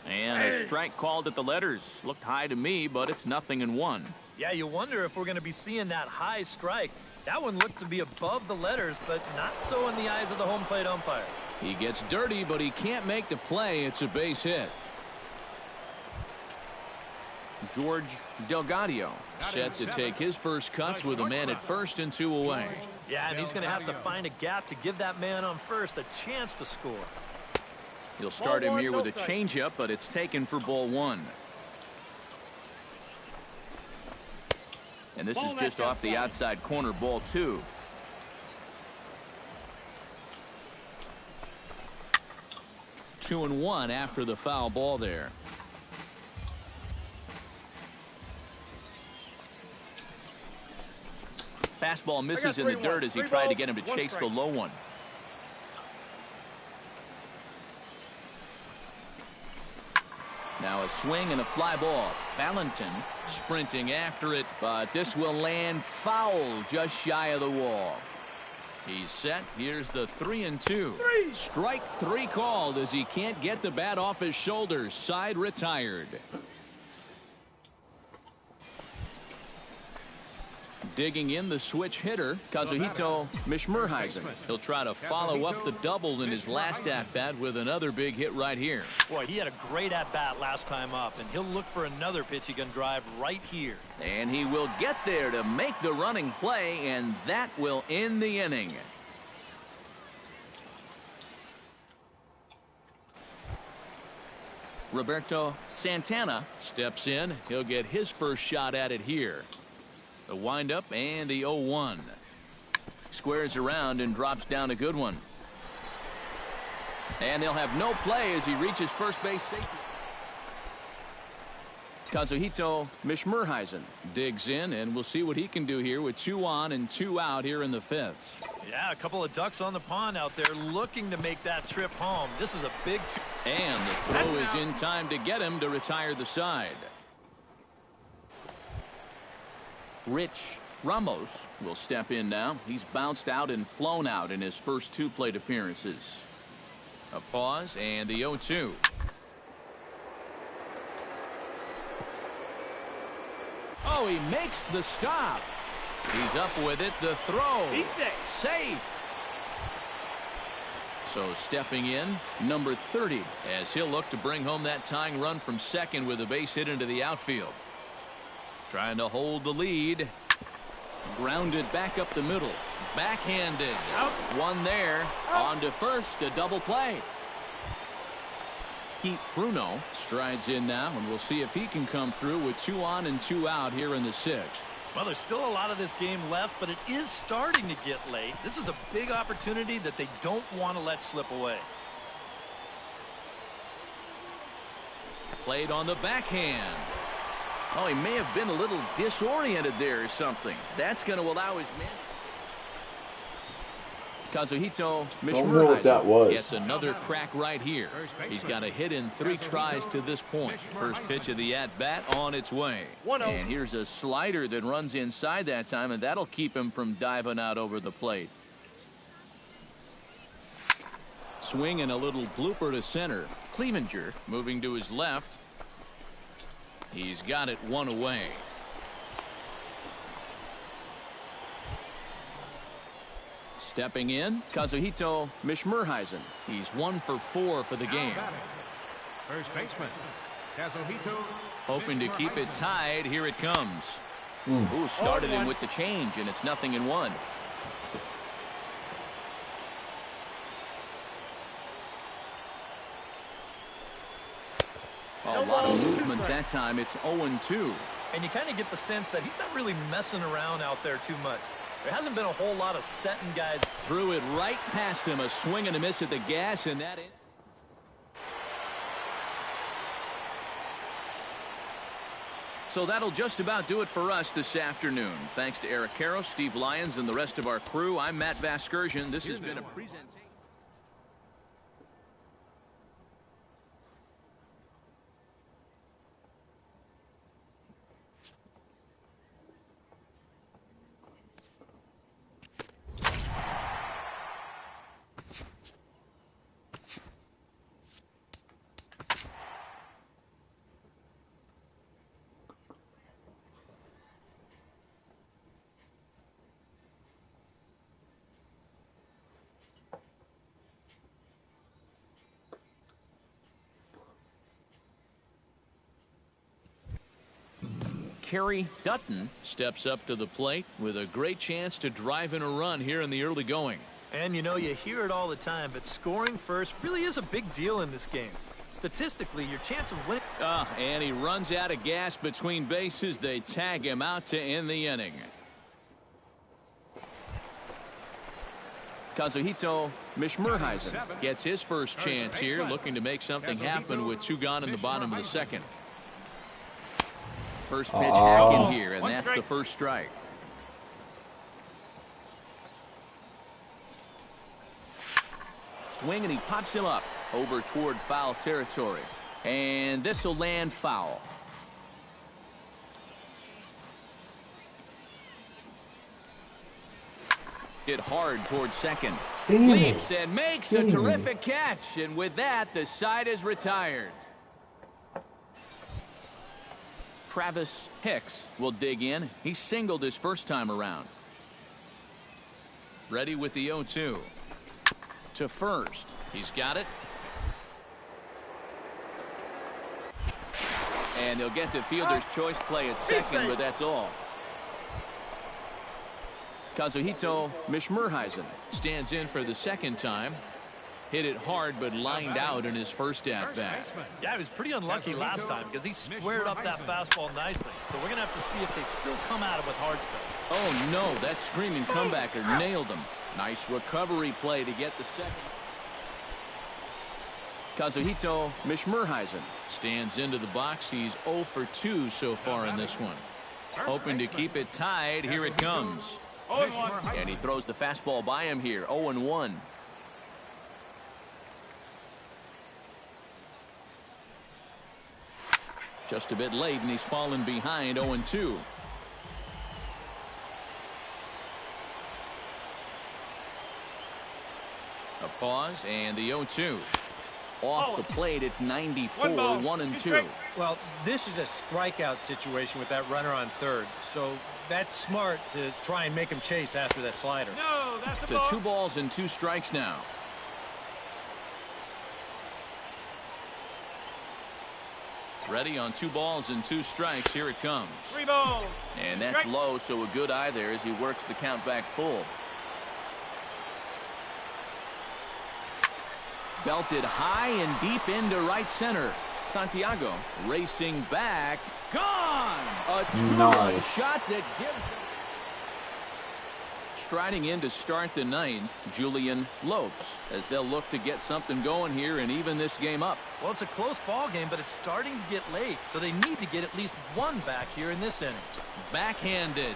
And a strike called at the letters. Looked high to me, but it's 0-1. Yeah, you wonder if we're going to be seeing that high strike. That one looked to be above the letters, but not so in the eyes of the home plate umpire. He gets dirty, but he can't make the play. It's a base hit. George Delgadio set to take his first cuts with a man at first and 2 away. Yeah, and he's going to have to find a gap to give that man on first a chance to score. He'll start him here with a changeup, but it's taken for ball 1. And this is just off the outside corner, ball 2. Two and 1 after the foul ball there. Fastball misses in the dirt as he tried to get him to chase the low one. Now a swing and a fly ball. Valentin sprinting after it, but this will land foul just shy of the wall. He's set. Here's the 3-2. Strike 3 called as he can't get the bat off his shoulders. Side retired. Digging in the switch hitter, Kazuhito Mishmurheisen. He'll try to follow up the double in his last at-bat with another big hit right here. Boy, he had a great at-bat last time up, and he'll look for another pitch he can drive right here. And he will get there to make the running play, and that will end the inning. Roberto Santana steps in. He'll get his first shot at it here. The windup and the 0-1. Squares around and drops down a good one. And they'll have no play as he reaches first base safely. Kazuhito Mishmurheisen digs in, and we'll see what he can do here with 2 on and 2 out here in the 5th. Yeah, a couple of ducks on the pond out there looking to make that trip home. This is a big... And the throw is in time to get him to retire the side. Rich Ramos will step in now. He's bounced out and flown out in his first 2 plate appearances. A pause and the 0-2. Oh, he makes the stop. He's up with it. The throw. He's safe. So stepping in, number 30, as he'll look to bring home that tying run from second with a base hit into the outfield. Trying to hold the lead. Grounded back up the middle. Backhanded. Out. One there. Out. On to first. A double play. Pete Bruno strides in now, and we'll see if he can come through with 2 on and 2 out here in the 6th. Well, there's still a lot of this game left, but it is starting to get late. This is a big opportunity that they don't want to let slip away. Played on the backhand. Oh, he may have been a little disoriented there or something. That's going to allow his man. Kazuhito Mishmurheisen gets another crack right here. He's got a hit in 3 tries to this point. First pitch of the at-bat on its way. And here's a slider that runs inside that time, and that'll keep him from diving out over the plate. Swing and a little blooper to center. Clevenger moving to his left. He's got it 1 away. Stepping in, Kazuhito Mishmurheisen. He's 1 for 4 for the game. First baseman, Kazuhito. Hoping to keep it tied. Here it comes. Ooh, started him with the change, and it's 0-1. A lot of movement that time. It's 0-2. And you kind of get the sense that he's not really messing around out there too much. There hasn't been a whole lot of setting guys. Threw it right past him. A swing and a miss at the gas, and that. So that'll just about do it for us this afternoon. Thanks to Eric Karros, Steve Lyons, and the rest of our crew. I'm Matt Vasgersian. This has been a presentation. Kerry Dutton steps up to the plate with a great chance to drive in a run here in the early going. And you know, you hear it all the time, but scoring first really is a big deal in this game. Statistically, your chance of winning. And he runs out of gas between bases. They tag him out to end the inning. Kazuhito Mishmurheisen gets his first chance here, looking to make something happen with 2 gone in the bottom of the second. First pitch hack in here, and that's the first strike. Swing, and he pops him up over toward foul territory. And this will land foul. Hit hard toward second. Leaps and makes a terrific catch. And with that, the side is retired. Travis Hicks will dig in. He singled his first time around. Ready with the 0-2. To first. He's got it. And they'll get to fielder's choice play at second, but that's all. Kazuhito Mishmurheisen stands in for the second time. Hit it hard, but lined out in his first at-bat. Yeah, he was pretty unlucky last time because he squared up that fastball nicely. So we're going to have to see if they still come at it with hard stuff. Oh, no, that screaming comebacker nailed him. Nice recovery play to get the second. Kazuhito Mishmurheisen stands into the box. He's 0 for 2 so far in this one. Hoping to keep it tied. Here it comes. And he throws the fastball by him here. 0-1. Just a bit late, and he's fallen behind 0-2. A pause, and the 0-2. Off the plate at 94, 1-2. Well, this is a strikeout situation with that runner on third, so that's smart to try and make him chase after that slider. No, that's to 2 balls and 2 strikes now. Ready on 2 balls and 2 strikes. Here it comes. 3 balls. And that's low, so a good eye there as he works the count back full. Belted high and deep into right center. Santiago racing back. Gone! A 2-run shot that gives them. Striding in to start the 9th, Julian Lopes, as they'll look to get something going here and even this game up. Well, it's a close ball game, but it's starting to get late, so they need to get at least 1 back here in this inning. Backhanded.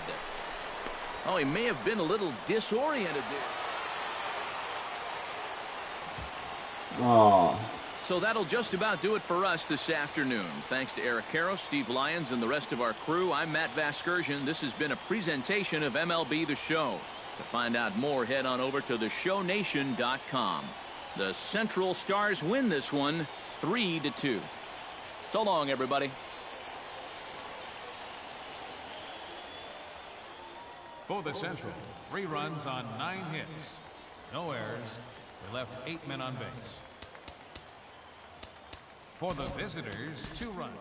Oh, he may have been a little disoriented there. Oh. So that'll just about do it for us this afternoon. Thanks to Eric Karros, Steve Lyons, and the rest of our crew. I'm Matt Vasgersian. This has been a presentation of MLB The Show. To find out more, head on over to theshownation.com. The Central Stars win this one 3-2. So long, everybody. For the Central, 3 runs on 9 hits. No errors. They left 8 men on base. For the visitors, 2 runs.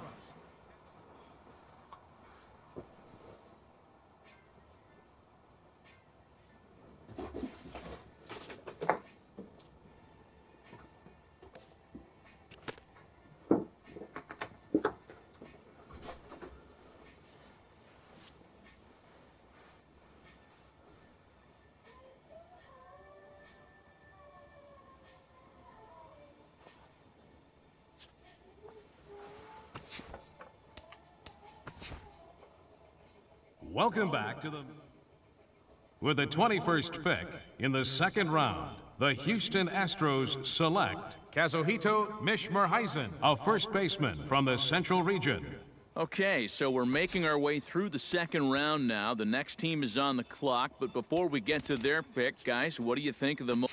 Welcome back to the... With the 21st pick in the 2nd round, the Houston Astros select Kazuhito Mishmurheisen, a first baseman from the Central Region. Okay, so we're making our way through the 2nd round now. The next team is on the clock, but before we get to their pick, guys, what do you think of the...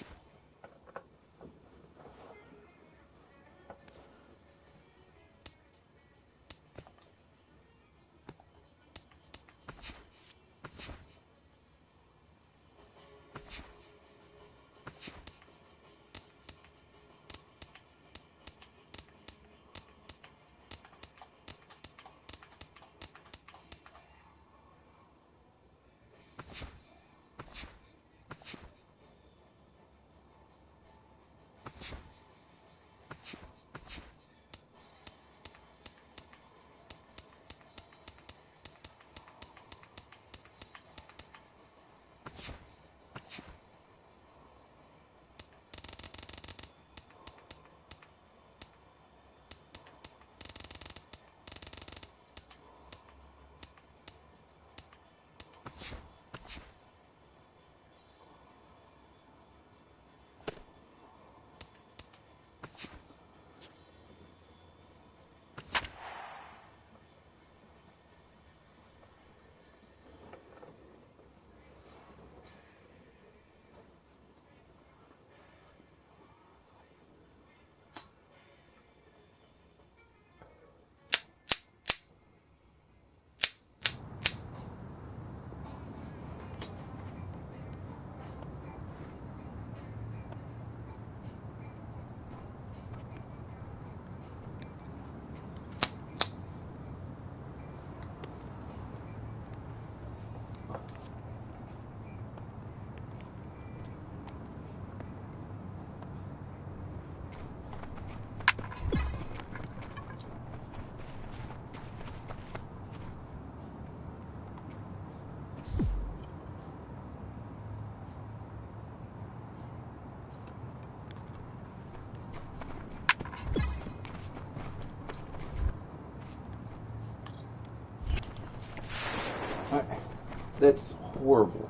That's horrible.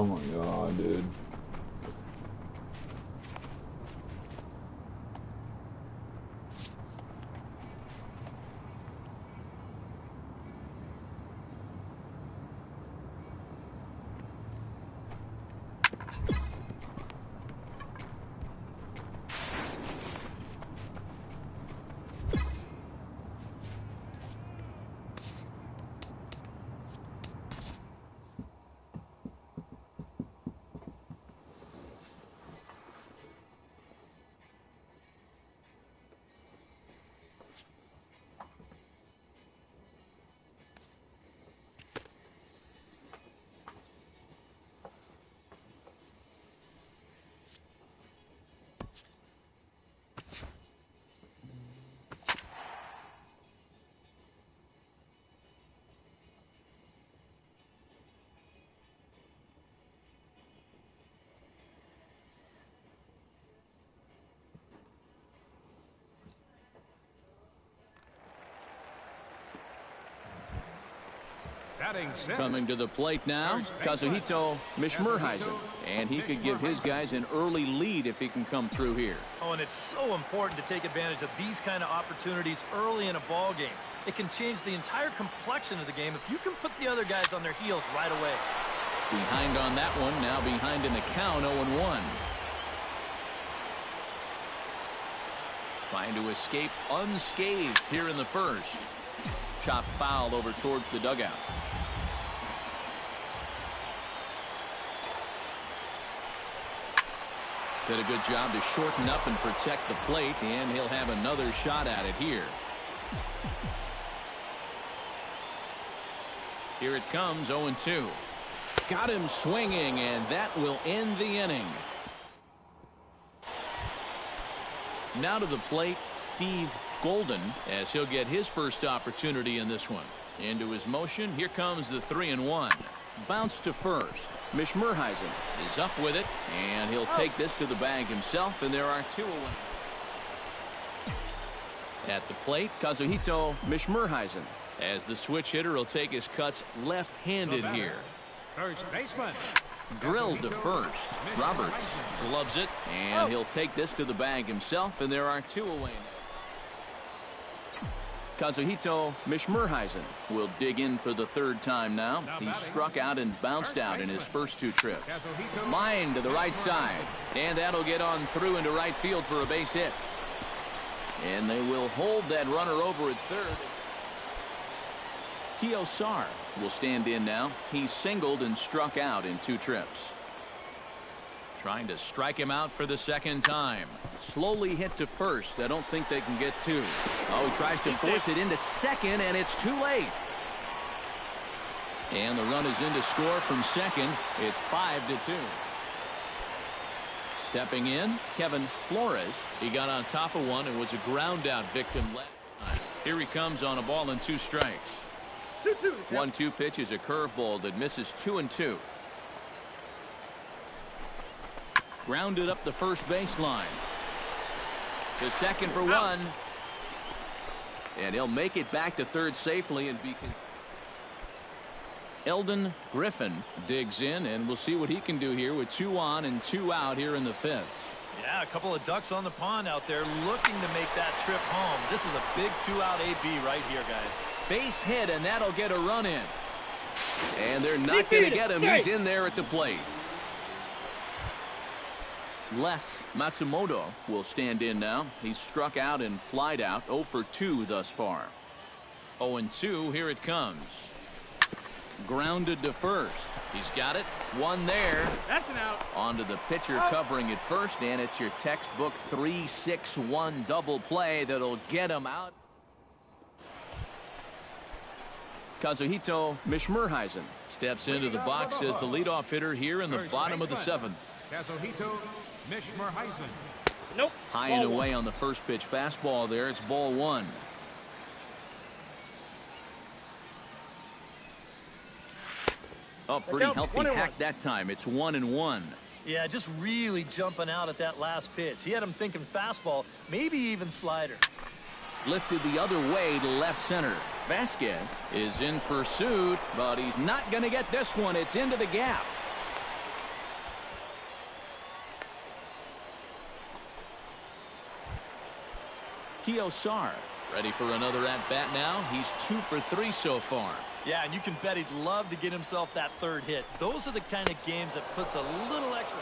Oh my god, dude. Coming to the plate now, Kazuhito Mishmurheisen. And he could give his guys an early lead if he can come through here. Oh, and it's so important to take advantage of these kind of opportunities early in a ball game. It can change the entire complexion of the game if you can put the other guys on their heels right away. Behind on that one, now behind in the count, 0-1. Trying to escape unscathed here in the first. Chop foul over towards the dugout. Did a good job to shorten up and protect the plate, and he'll have another shot at it here. Here it comes, 0-2. Got him swinging, and that will end the inning. Now to the plate, Steve Golden, as he'll get his first opportunity in this one. Into his motion, here comes the 3-1. Bounce to first. Mishmurheisen is up with it, and he'll take this to the bag himself, and there are 2 away. At the plate, Kazuhito Mishmurheisen, as the switch hitter will take his cuts left-handed here. First baseman. Drilled to first. Roberts loves it, and he'll take this to the bag himself, and there are 2 away now. Kazuhito Mishmurheisen will dig in for the 3rd time now. He struck out and bounced out in his first 2 trips. Line to the right side, and that'll get on through into right field for a base hit. And they will hold that runner over at third. Tio Sar will stand in now. He's singled and struck out in 2 trips. Trying to strike him out for the 2nd time. Slowly hit to first. I don't think they can get 2. Oh, he tries to force it into second, and it's too late. And the run is in to score from second. It's 5-2. Stepping in, Kevin Flores. He got on top of one and was a ground out victim last time. Here he comes on a ball and 2 strikes. 1-2 pitch is a curveball that misses 2-2. Grounded up the first baseline. To second for 1. And he'll make it back to third safely and be. Eldon Griffin digs in, and we'll see what he can do here with 2 on and 2 out here in the 5th. Yeah, a couple of ducks on the pond out there looking to make that trip home. This is a big 2-out AB right here, guys. Base hit, and that'll get a run in. And they're not going to get him. He's in there at the plate. Les Matsumoto will stand in now. He's struck out and flied out. 0 for 2 thus far. 0-2, here it comes. Grounded to first. He's got it. 1 there. That's an out. Onto the pitcher covering it first, and it's your textbook 3-6-1 double play that'll get him out. Kazuhito Mishmurheisen steps into the box as the leadoff hitter here in the bottom of the 7th. Kazuhito Mishmurheisen. Nope. High and away on the first pitch fastball there. It's ball 1. Oh, pretty healthy hack that time. It's 1-1. Yeah, just really jumping out at that last pitch. He had him thinking fastball, maybe even slider. Lifted the other way to left center. Vasquez is in pursuit, but he's not going to get this one. It's into the gap. Kiosar ready for another at-bat now. He's 2 for 3 so far. Yeah, and you can bet he'd love to get himself that third hit. Those are the kind of games that puts a little extra.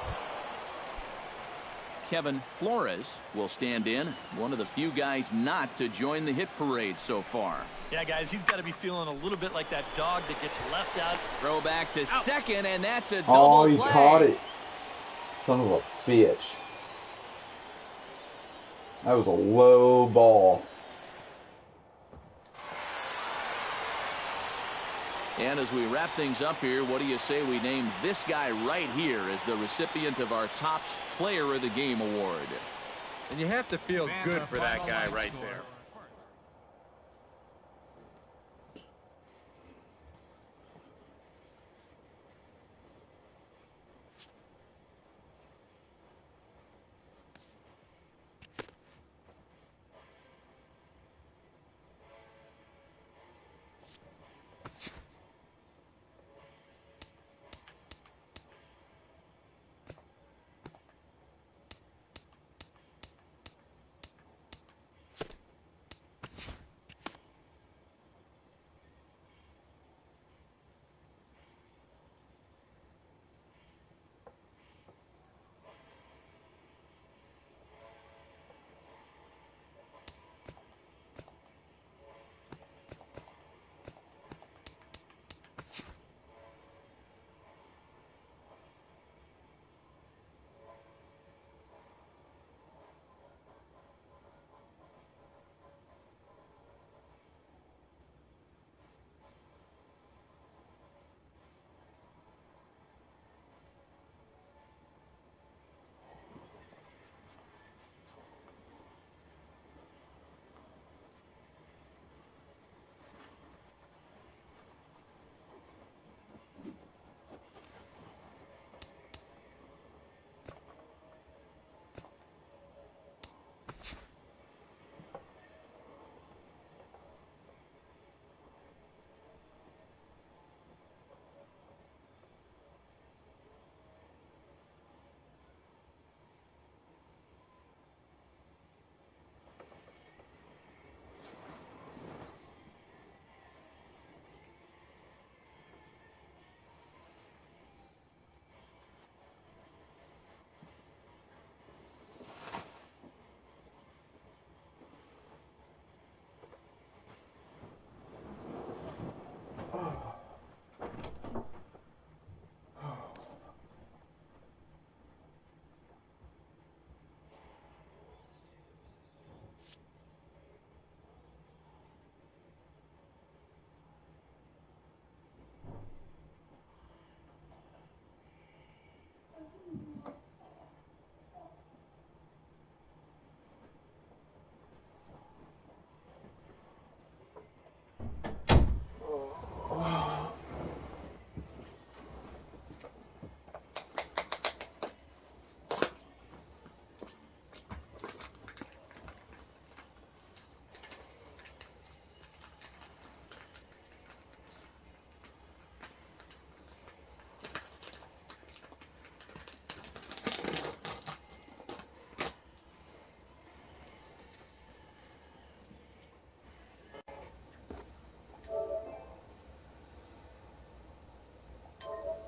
Kevin Flores will stand in, one of the few guys not to join the hit parade so far. Yeah, guys, he's got to be feeling a little bit like that dog that gets left out. Throw back to second, and that's a double Oh, he play. caught it. Son of a bitch. That was a low ball. And as we wrap things up here, what do you say we name this guy right here as the recipient of our Topps Player of the Game award? And you have to feel good for that guy right there.